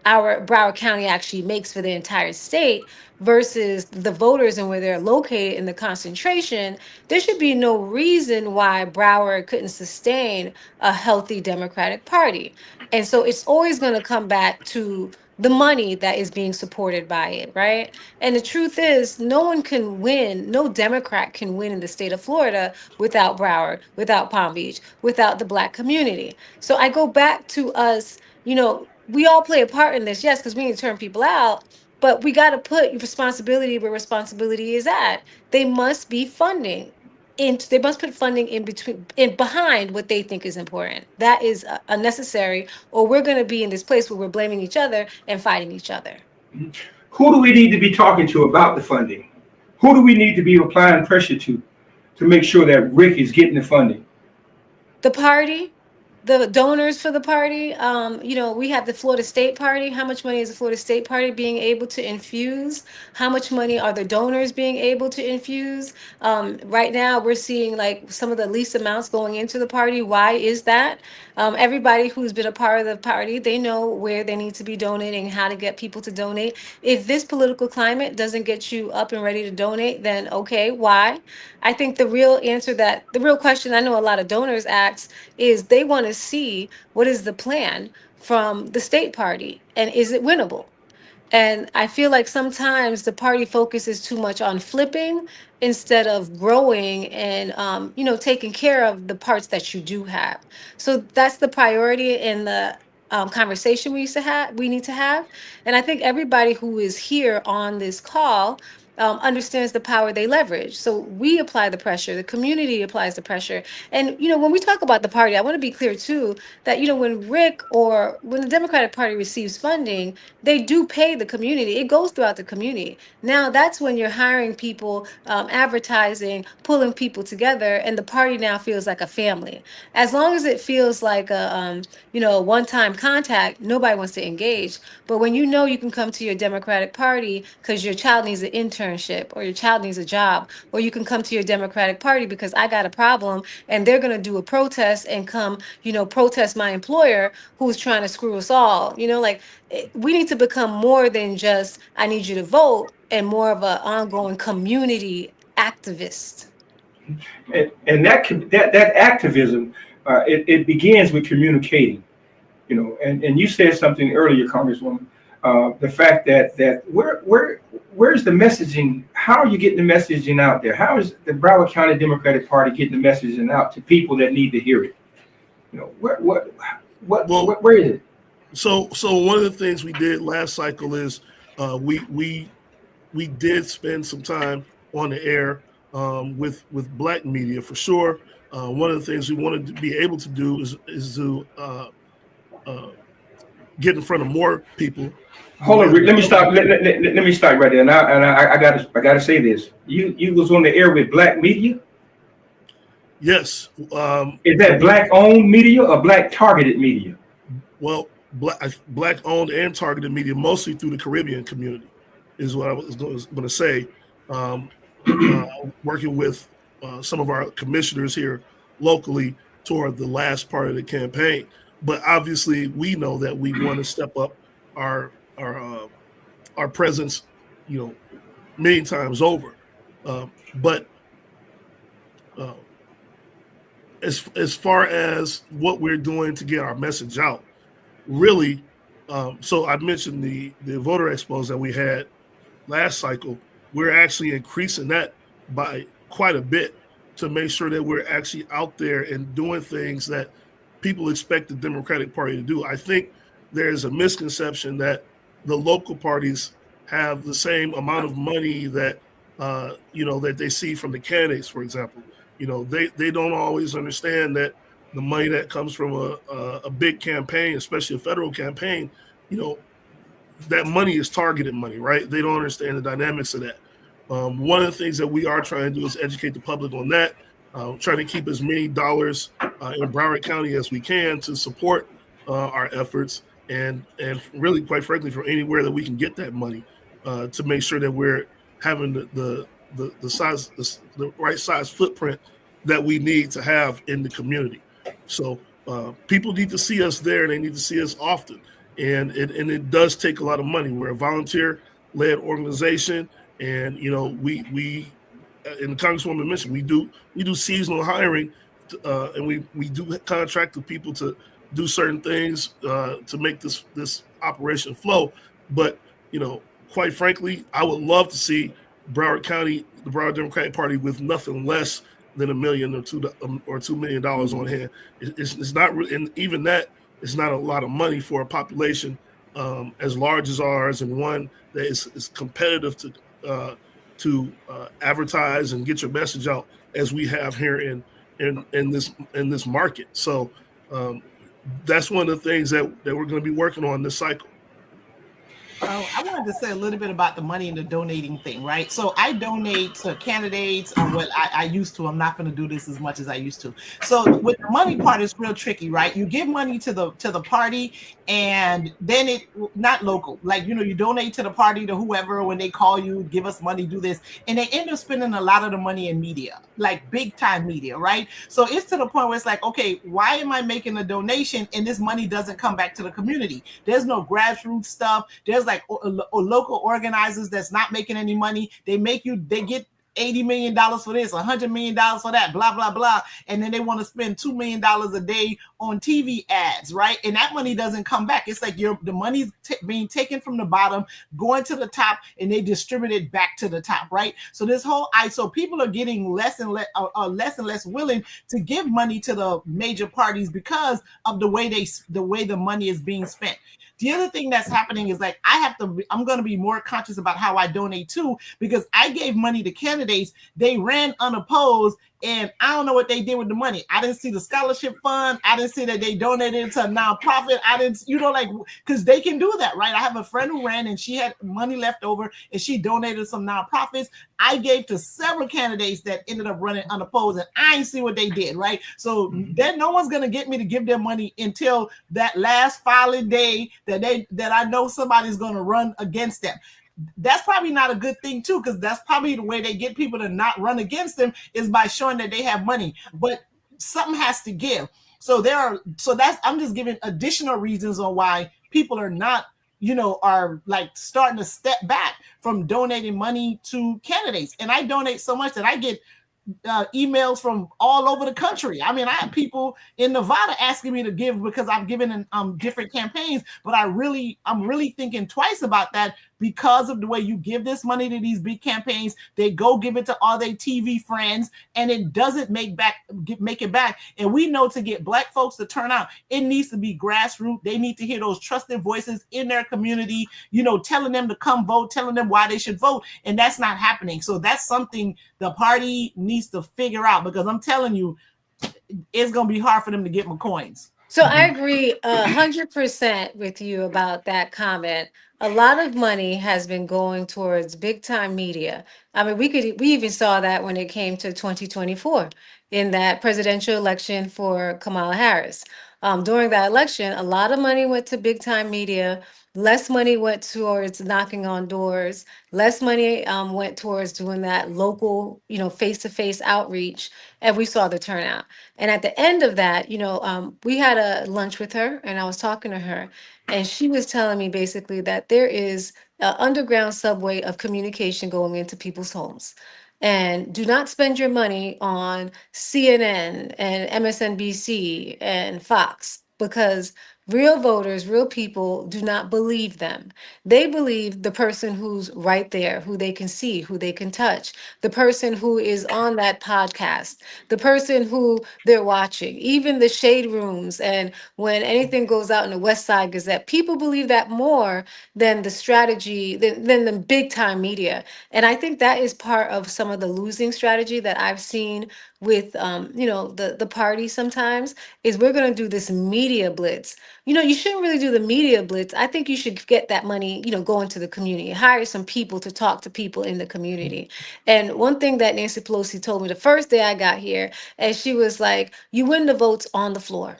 our Broward County actually makes for the entire state versus the voters and where they're located in the concentration, there should be no reason why Broward couldn't sustain a healthy Democratic Party. And so it's always going to come back to the money that is being supported by it, right? And the truth is, no one can win, no Democrat can win in the state of Florida without Broward, without Palm Beach, without the Black community. So I go back to us, we all play a part in this, yes, because we need to turn people out, but we got to put responsibility where responsibility is at. They must be funding. They must put funding in behind what they think is important. That is unnecessary, or we're going to be in this place where we're blaming each other and fighting each other. Who do we need to be talking to about the funding? Who do we need to be applying pressure to make sure that Rick is getting the funding? The party, the donors for the party. We have the Florida State Party. How much money is the Florida State Party being able to infuse? How much money are the donors being able to infuse? Right now, we're seeing like some of the least amounts going into the party. Why is that? Everybody who's been a part of the party, they know where they need to be donating, how to get people to donate. If this political climate doesn't get you up and ready to donate, then okay, why? I think the real question I know a lot of donors ask is they want to see what is the plan from the state party and is it winnable? And I feel like sometimes the party focuses too much on flipping instead of growing and taking care of the parts that you do have. So that's the priority in the conversation we need to have. And I think everybody who is here on this call understands the power they leverage. So we apply the pressure, the community applies the pressure. And when we talk about the party, I want to be clear too that when Rick or when the Democratic Party receives funding, they do pay the community. It goes throughout the community. Now that's when you're hiring people, advertising, pulling people together, and the party now feels like a family. As long as it feels like a one-time contact, nobody wants to engage. But when you can come to your Democratic Party because your child needs an internship or your child needs a job, or you can come to your Democratic Party because I got a problem and they're going to do a protest and come, protest my employer who's trying to screw us all. We need to become more than just I need you to vote and more of an ongoing community activist. And that activism, it begins with communicating, and you said something earlier, Congresswoman, the fact that where's the messaging? How are you getting the messaging out there? How is the Broward County Democratic Party getting the messaging out to people that need to hear it? Where is it? So one of the things we did last cycle is we did spend some time on the air with Black media for sure. One of the things we wanted to be able to do is to get in front of more people. Hold on, Rick, let me stop. Let me start right there. And I gotta say this. You was on the air with Black media. Yes. Is that Black owned media or Black targeted media? Well, Black owned and targeted media, mostly through the Caribbean community, is what I was going to say. Working with some of our commissioners here locally toward the last part of the campaign. But obviously, we know that we want to step up our presence, many times over. But as far as what we're doing to get our message out, really, so I mentioned the voter expos that we had last cycle. We're actually increasing that by quite a bit to make sure that we're actually out there and doing things that people expect the Democratic Party to do. I think there's a misconception that the local parties have the same amount of money that that they see from the candidates, for example. They don't always understand that the money that comes from a big campaign, especially a federal campaign, that money is targeted money, right? They don't understand the dynamics of that. One of the things that we are trying to do is educate the public on that, trying to keep as many dollars in Broward County as we can to support our efforts, and really, quite frankly, from anywhere that we can get that money to make sure that we're having the size, the right size footprint that we need to have in the community. So people need to see us there. They need to see us often. and it does take a lot of money. We're a volunteer-led organization, and we and Congresswoman mentioned we do seasonal hiring, and we do contract with people to do certain things to make this operation flow. But quite frankly, I would love to see Broward County, the Broward Democratic Party, with nothing less than $1 million or $2 million on hand. It's not, and even that is not a lot of money for a population as large as ours, and one that is competitive to advertise and get your message out as we have here in this market. So that's one of the things that we're going to be working on this cycle. I wanted to say a little bit about the money and the donating thing, right? So I donate to candidates. What I used to. I'm not going to do this as much as I used to. So with the money part, it's real tricky, right? You give money to the party, and then it not local, like you donate to the party, to whoever, when they call you, give us money, do this, and they end up spending a lot of the money in media, like big time media, right? So it's to the point where it's like, okay, why am I making a donation and this money doesn't come back to the community? There's no grassroots stuff. There's like local organizers that's not making any money. They get $80 million for this, $100 million for that, blah, blah, blah. And then they want to spend $2 million a day on TV ads, right? And that money doesn't come back. It's like the money's being taken from the bottom, going to the top, and they distribute it back to the top, right? So so people are getting less and less willing to give money to the major parties because of the way the money is being spent. The other thing that's happening is like I'm going to be more conscious about how I donate too, because I gave money to candidates. They ran unopposed, and I don't know what they did with the money. I didn't see the scholarship fund. I didn't see that they donated to a nonprofit. I didn't, because they can do that, right? I have a friend who ran and she had money left over and she donated some nonprofits. I gave to several candidates that ended up running unopposed, and I ain't see what they did, right? So then no one's going to get me to give them money until that last filing day that I know somebody's going to run against them. That's probably not a good thing too, because that's probably the way they get people to not run against them, is by showing that they have money. But something has to give. I'm just giving additional reasons on why people are not, are like starting to step back from donating money to candidates. And I donate so much that I get emails from all over the country. I mean, I have people in Nevada asking me to give because I've given in different campaigns, but I'm really thinking twice about that, because of the way you give this money to these big campaigns. They go give it to all their TV friends, and it doesn't make it back. And we know to get Black folks to turn out, it needs to be grassroots. They need to hear those trusted voices in their community, telling them to come vote, telling them why they should vote. And that's not happening. So that's something the party needs to figure out, because I'm telling you, it's going to be hard for them to get my coins. So I agree 100% with you about that comment. A lot of money has been going towards big time media. I mean, we even saw that when it came to 2024 in that presidential election for Kamala Harris. During that election, a lot of money went to big time media. Less money went towards knocking on doors. Less money went towards doing that local, face-to-face outreach. And we saw the turnout. And at the end of that, we had a lunch with her, and I was talking to her, and she was telling me basically that there is an underground subway of communication going into people's homes. And do not spend your money on CNN and MSNBC and Fox, because real voters, real people do not believe them. They believe the person who's right there, who they can see, who they can touch, the person who is on that podcast, the person who they're watching, even the shade rooms. And when anything goes out in the West Side Gazette, people believe that more than the strategy, than the big time media. And I think that is part of some of the losing strategy that I've seen with the party sometimes, is we're going to do this media blitz. You shouldn't really do the media blitz. I think you should get that money, go into the community, hire some people to talk to people in the community. And one thing that Nancy Pelosi told me the first day I got here, and she was like, you win the votes on the floor.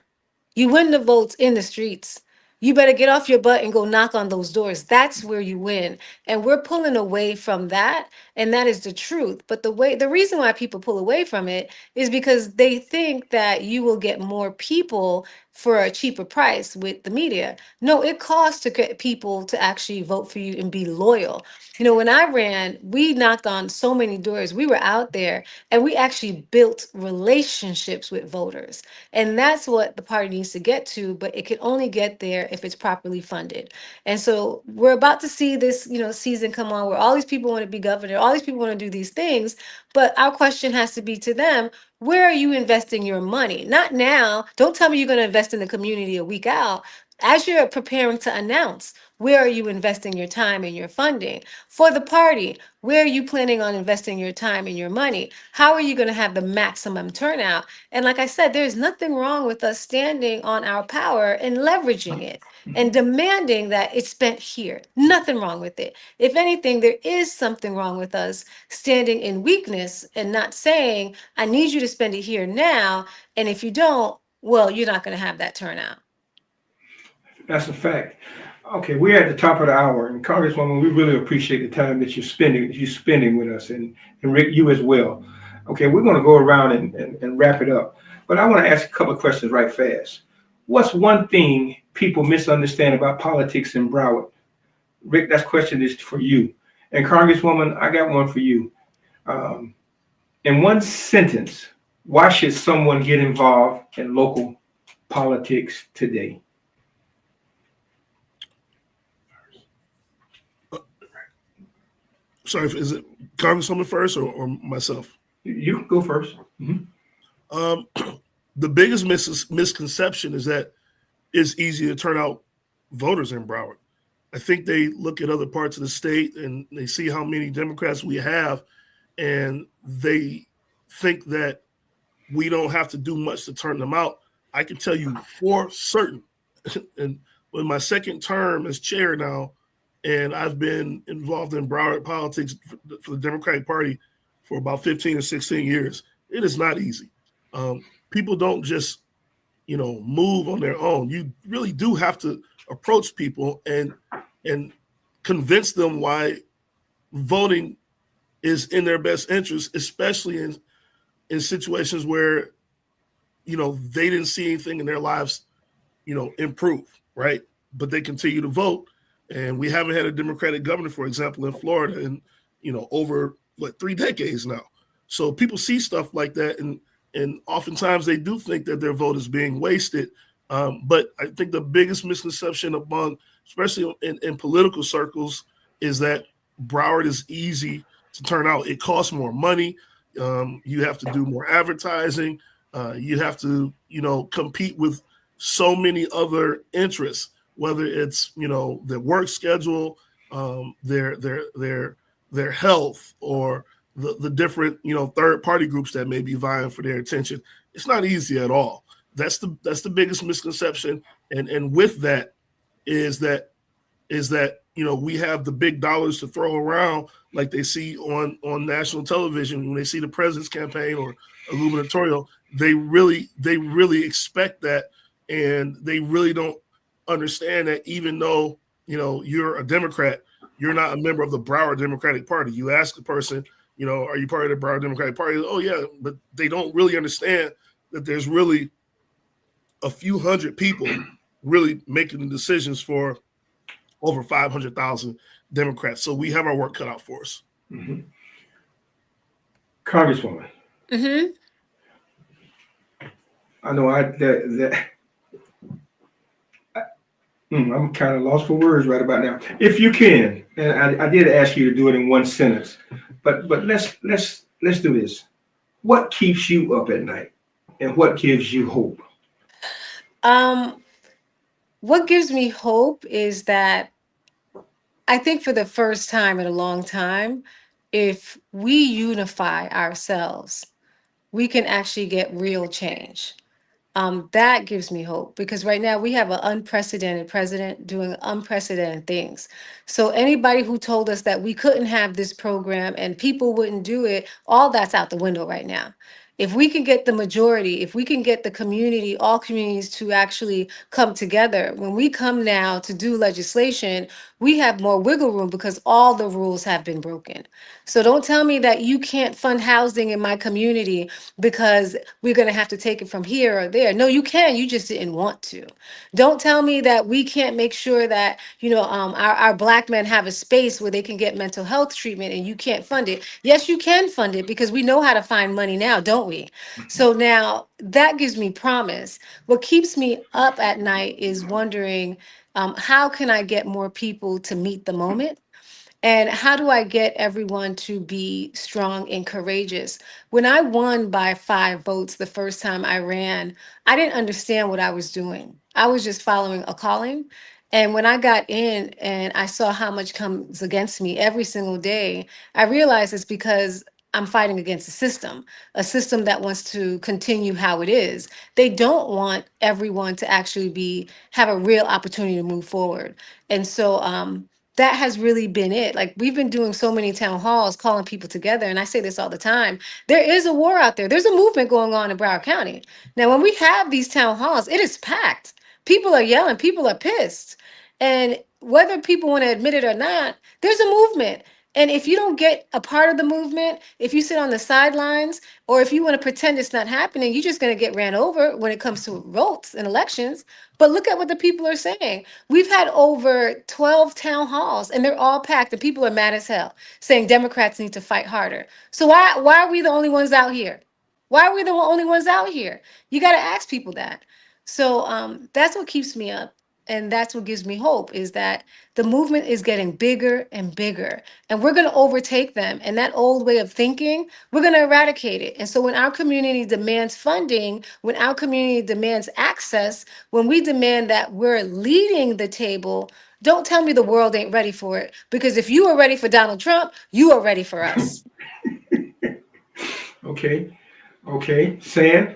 You win the votes in the streets. You better get off your butt and go knock on those doors. That's where you win. And we're pulling away from that. And that is the truth. But the reason why people pull away from it is because they think that you will get more people for a cheaper price with the media. No, it costs to get people to actually vote for you and be loyal. You know, when I ran, we knocked on so many doors. We were out there and we actually built relationships with voters. And that's what the party needs to get to, but it can only get there if it's properly funded. And so we're about to see this, you know, season come on where all these people want to be governor, all these people want to do these things, but our question has to be to them, where are you investing your money? Not now. Don't tell me you're going to invest in the community a week out. As you're preparing to announce, where are you investing your time and your funding? For the party, where are you planning on investing your time and your money? How are you going to have the maximum turnout? And like I said, there's nothing wrong with us standing on our power and leveraging it and demanding that it's spent here. Nothing wrong with it. If anything, there is something wrong with us standing in weakness and not saying, I need you to spend it here now. And if you don't, well, you're not going to have that turnout. That's a fact. Okay, we're at the top of the hour, and Congresswoman, we really appreciate the time that you're spending with us, and Rick, you as well. Okay, we're going to go around and wrap it up, but I want to ask a couple of questions right fast. What's one thing people misunderstand about politics in Broward? Rick, that question is for you. And Congresswoman, I got one for you. In one sentence, why should someone get involved in local politics today? Sorry, is it Congresswoman first or myself? You can go first. Mm-hmm. The biggest misconception is that it's easy to turn out voters in Broward. I think they look at other parts of the state and they see how many Democrats we have, and they think that we don't have to do much to turn them out. I can tell you for certain, and with my second term as chair now, and I've been involved in Broward politics for the Democratic Party for about 15 or 16 years. It is not easy. People don't just, move on their own. You really do have to approach people and convince them why voting is in their best interest, especially in situations where, they didn't see anything in their lives, improve, right? But they continue to vote. And we haven't had a Democratic governor, for example, in Florida in, over 3 decades now. So people see stuff like that, and oftentimes they do think that their vote is being wasted. But I think the biggest misconception among, especially in political circles, is that Broward is easy to turn out. It costs more money. You have to do more advertising. You have to, compete with so many other interests, whether it's, their work schedule, their health, or the different, third party groups that may be vying for their attention. It's not easy at all. That's the biggest misconception. And with that is that, we have the big dollars to throw around like they see on national television when they see the president's campaign or a gubernatorial. They really expect that, and they really don't understand that even though, you're a Democrat, you're not a member of the Broward Democratic Party. You ask the person, are you part of the Broward Democratic Party? Oh, yeah, but they don't really understand that there's really a few hundred people really making the decisions for over 500,000 Democrats. So we have our work cut out for us. Mm-hmm. Congresswoman. Mm-hmm. I know I'm kind of lost for words right about now. If you can, and I did ask you to do it in one sentence, but let's do this. What keeps you up at night, and what gives you hope? What gives me hope is that I think for the first time in a long time, if we unify ourselves, we can actually get real change. That gives me hope, because right now we have an unprecedented president doing unprecedented things. So anybody who told us that we couldn't have this program and people wouldn't do it, all that's out the window right now. If we can get the majority, if we can get the community, all communities to actually come together, when we come now to do legislation, we have more wiggle room because all the rules have been broken. So don't tell me that you can't fund housing in my community because we're going to have to take it from here or there. No, you can. You just didn't want to. Don't tell me that we can't make sure that, our Black men have a space where they can get mental health treatment and you can't fund it. Yes, you can fund it because we know how to find money now, don't we? So now that gives me promise. What keeps me up at night is wondering, how can I get more people to meet the moment? And how do I get everyone to be strong and courageous? When I won by 5 votes the first time I ran, I didn't understand what I was doing. I was just following a calling. And when I got in and I saw how much comes against me every single day, I realized it's because I'm fighting against a system that wants to continue how it is. They don't want everyone to actually have a real opportunity to move forward. And so that has really been it. Like, we've been doing so many town halls, calling people together. And I say this all the time. There is a war out there. There's a movement going on in Broward County. Now, when we have these town halls, it is packed. People are yelling. People are pissed. And whether people want to admit it or not, there's a movement. And if you don't get a part of the movement, if you sit on the sidelines, or if you want to pretend it's not happening, you're just going to get ran over when it comes to votes and elections. But look at what the people are saying. We've had over 12 town halls and they're all packed and people are mad as hell, saying Democrats need to fight harder. So why are we the only ones out here? Why are we the only ones out here? You got to ask people that. So that's what keeps me up. And that's what gives me hope, is that the movement is getting bigger and bigger, and we're going to overtake them. And that old way of thinking, we're going to eradicate it. And so when our community demands funding, when our community demands access, when we demand that we're leading the table, don't tell me the world ain't ready for it. Because if you are ready for Donald Trump, you are ready for us. Okay. Sam?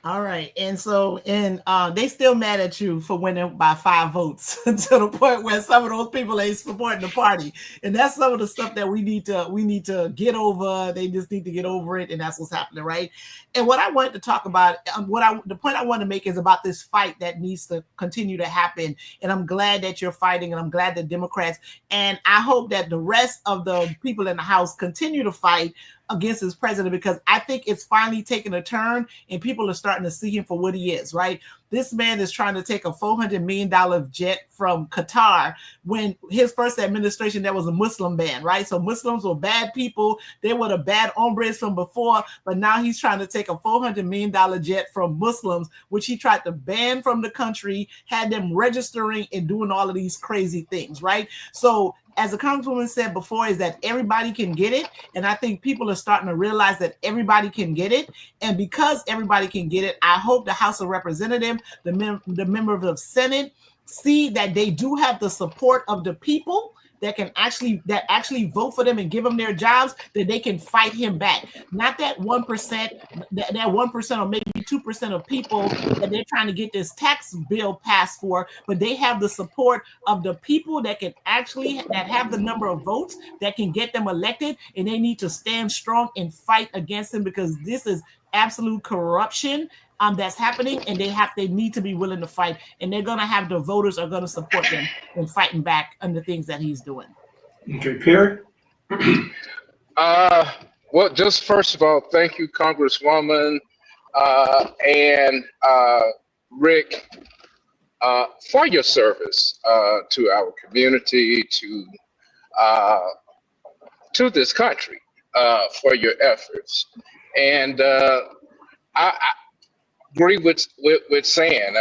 All right. And so, they still mad at you for winning by 5 votes to the point where some of those people ain't supporting the party. And that's some of the stuff that we need to get over. They just need to get over it. And that's what's happening, right? And what I wanted to talk about, the point I want to make is about this fight that needs to continue to happen. And I'm glad that you're fighting, and I'm glad that Democrats, and I hope that the rest of the people in the House continue to fight against his president, because I think it's finally taking a turn and people are starting to see him for what he is, right? This man is trying to take a $400 million jet from Qatar when his first administration, there was a Muslim ban, right? So Muslims were bad people. They were the bad hombres from before, but now he's trying to take a $400 million jet from Muslims, which he tried to ban from the country, had them registering and doing all of these crazy things, right? So as the Congresswoman said before, is that everybody can get it. And I think people are starting to realize that everybody can get it. And because everybody can get it, I hope the House of Representatives, the members of Senate, see that they do have the support of the people that actually vote for them and give them their jobs, that they can fight him back. Not that 1%, that 1% or maybe 2% of people that they're trying to get this tax bill passed for, but they have the support of the people that have the number of votes that can get them elected, and they need to stand strong and fight against him, because this is absolute corruption that's happening, and they need to be willing to fight, and they're going to have the voters are going to support them in fighting back on the things that he's doing. Okay, Perry? Well, just first of all, thank you, Congresswoman, and Rick, for your service to our community, to this country, for your efforts. And I agree with Sam.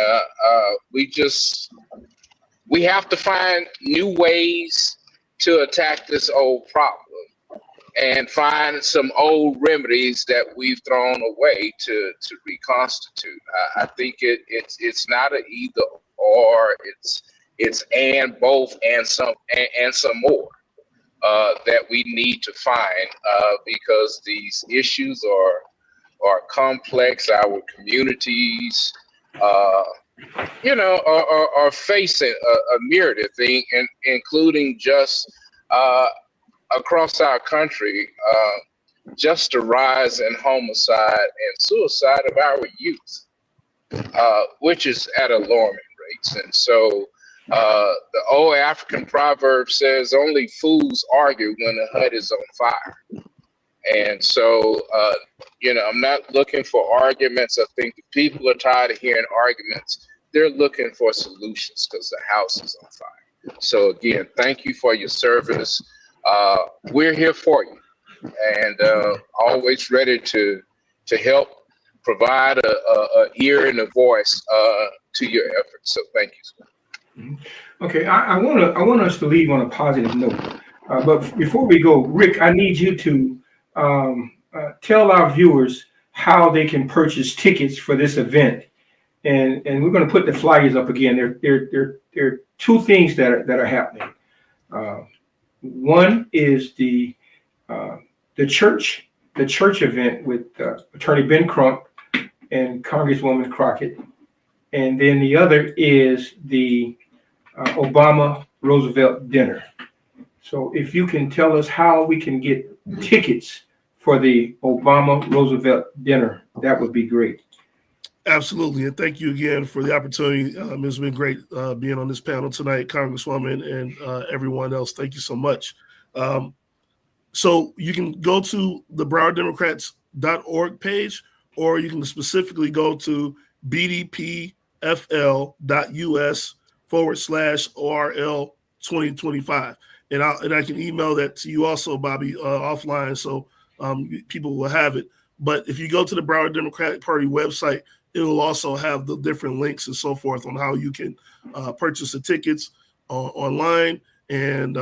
We have to find new ways to attack this old problem and find some old remedies that we've thrown away to reconstitute. I think it's not an either or, it's and both and some more that we need to find because these issues are complex. Our communities, are facing a myriad of things, including just across our country, just the rise in homicide and suicide of our youth, which is at alarming rates. And so the old African proverb says only fools argue when the hut is on fire. And so, I'm not looking for arguments. I think the people are tired of hearing arguments. They're looking for solutions because the house is on fire. So again, thank you for your service. We're here for you, and always ready to help provide a ear and a voice to your efforts. So thank you. Okay, I want us to leave on a positive note. But before we go, Rick, I need you to tell our viewers how they can purchase tickets for this event. And we're going to put the flyers up again. There are two things that are happening. One is the church event with Attorney Ben Crump and Congresswoman Crockett, and then the other is the Obama Roosevelt dinner. So if you can tell us how we can get tickets for the Obama Roosevelt dinner, that would be great. Absolutely. And thank you again for the opportunity. It's been great being on this panel tonight, Congresswoman, and everyone else. Thank you so much. So you can go to the BrowardDemocrats.org page, or you can specifically go to bdpfl.us/ORL 2025. And I can email that to you also, Bobby, offline, so people will have it. But if you go to the Broward Democratic Party website, it'll also have the different links and so forth on how you can purchase the tickets online. And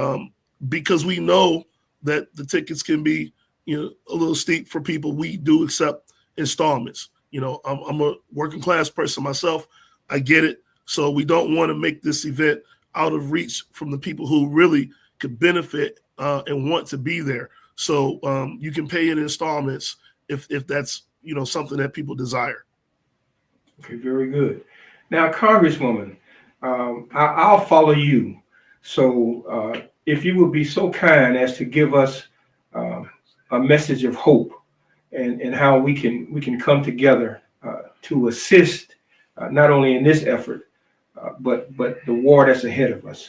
because we know that the tickets can be, a little steep for people, we do accept installments. I'm a working class person myself. I get it. So we don't want to make this event out of reach from the people who really could benefit and want to be there. So you can pay in installments if that's, something that people desire. Okay, very good. Now, Congresswoman, I'll follow you. So if you will be so kind as to give us a message of hope and how we can come together to assist not only in this effort, but the war that's ahead of us.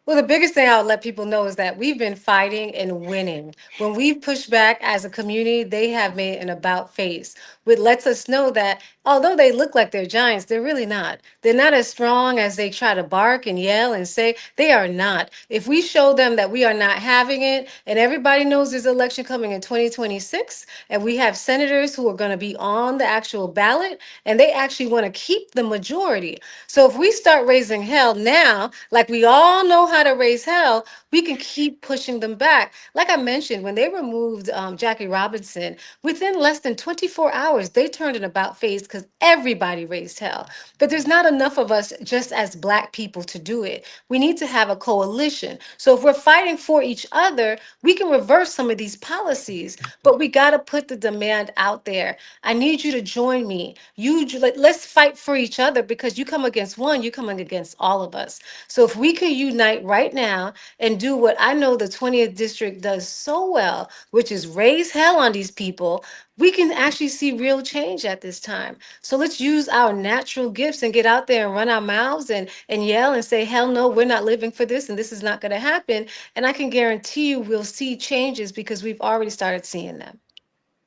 Well, the biggest thing I would let people know is that we've been fighting and winning. When we've pushed back as a community, they have made an about face, which lets us know that although they look like they're giants, they're really not. They're not as strong as they try to bark and yell and say. They are not. If we show them that we are not having it, and everybody knows there's an election coming in 2026, and we have senators who are going to be on the actual ballot, and they actually want to keep the majority. So if we start raising hell now, like we all know how to raise hell, we can keep pushing them back. Like I mentioned, when they removed Jackie Robinson, within less than 24 hours, they turned an about face because everybody raised hell. But there's not enough of us just as Black people to do it. We need to have a coalition. So if we're fighting for each other, we can reverse some of these policies, but we got to put the demand out there. I need you to join me. Let's fight for each other, because you come against one, you coming against all of us. So if we can unite right now and do what I know the 20th district does so well, which is raise hell on these people, we can actually see real change at this time. So let's use our natural gifts and get out there and run our mouths and yell and say, hell no, we're not living for this, and this is not going to happen. And I can guarantee you we'll see changes because we've already started seeing them.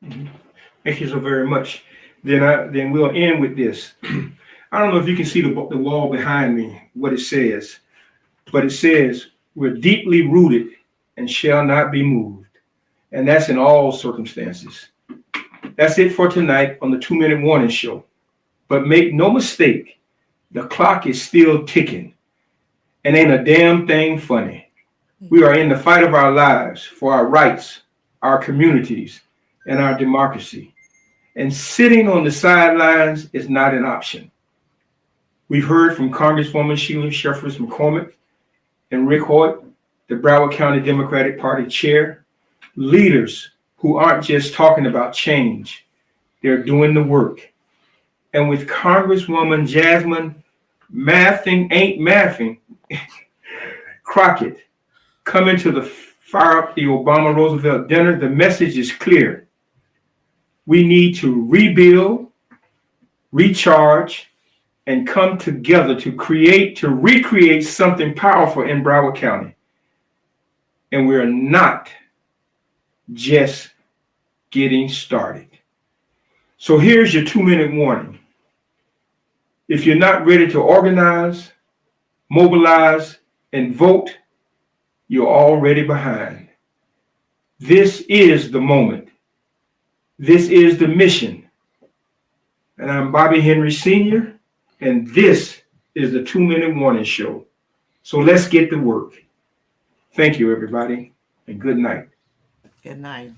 Mm-hmm. Thank you so very much. Then we'll end with this. I don't know if you can see the wall behind me, what it says, but it says, we're deeply rooted and shall not be moved. And that's in all circumstances. That's it for tonight on the 2-Minute Warning Show. But make no mistake, the clock is still ticking, and ain't a damn thing funny. We are in the fight of our lives for our rights, our communities, and our democracy. And sitting on the sidelines is not an option. We've heard from Congresswoman Shelia Cherfilus-McCormick and Rick Hoye, the Broward County Democratic Party chair, leaders who aren't just talking about change, they're doing the work. And with Congresswoman Jasmine Crockett coming to the fire up the Obama Roosevelt dinner. The message is clear. We need to rebuild, recharge, and come together to recreate something powerful in Broward County. And we're not just getting started. So here's your 2-minute warning. If you're not ready to organize, mobilize, and vote, you're already behind. This is the moment. This is the mission. And I'm Bobby Henry Sr., and this is the 2-minute warning show. So let's get to work. Thank you, everybody, and good night. Good night.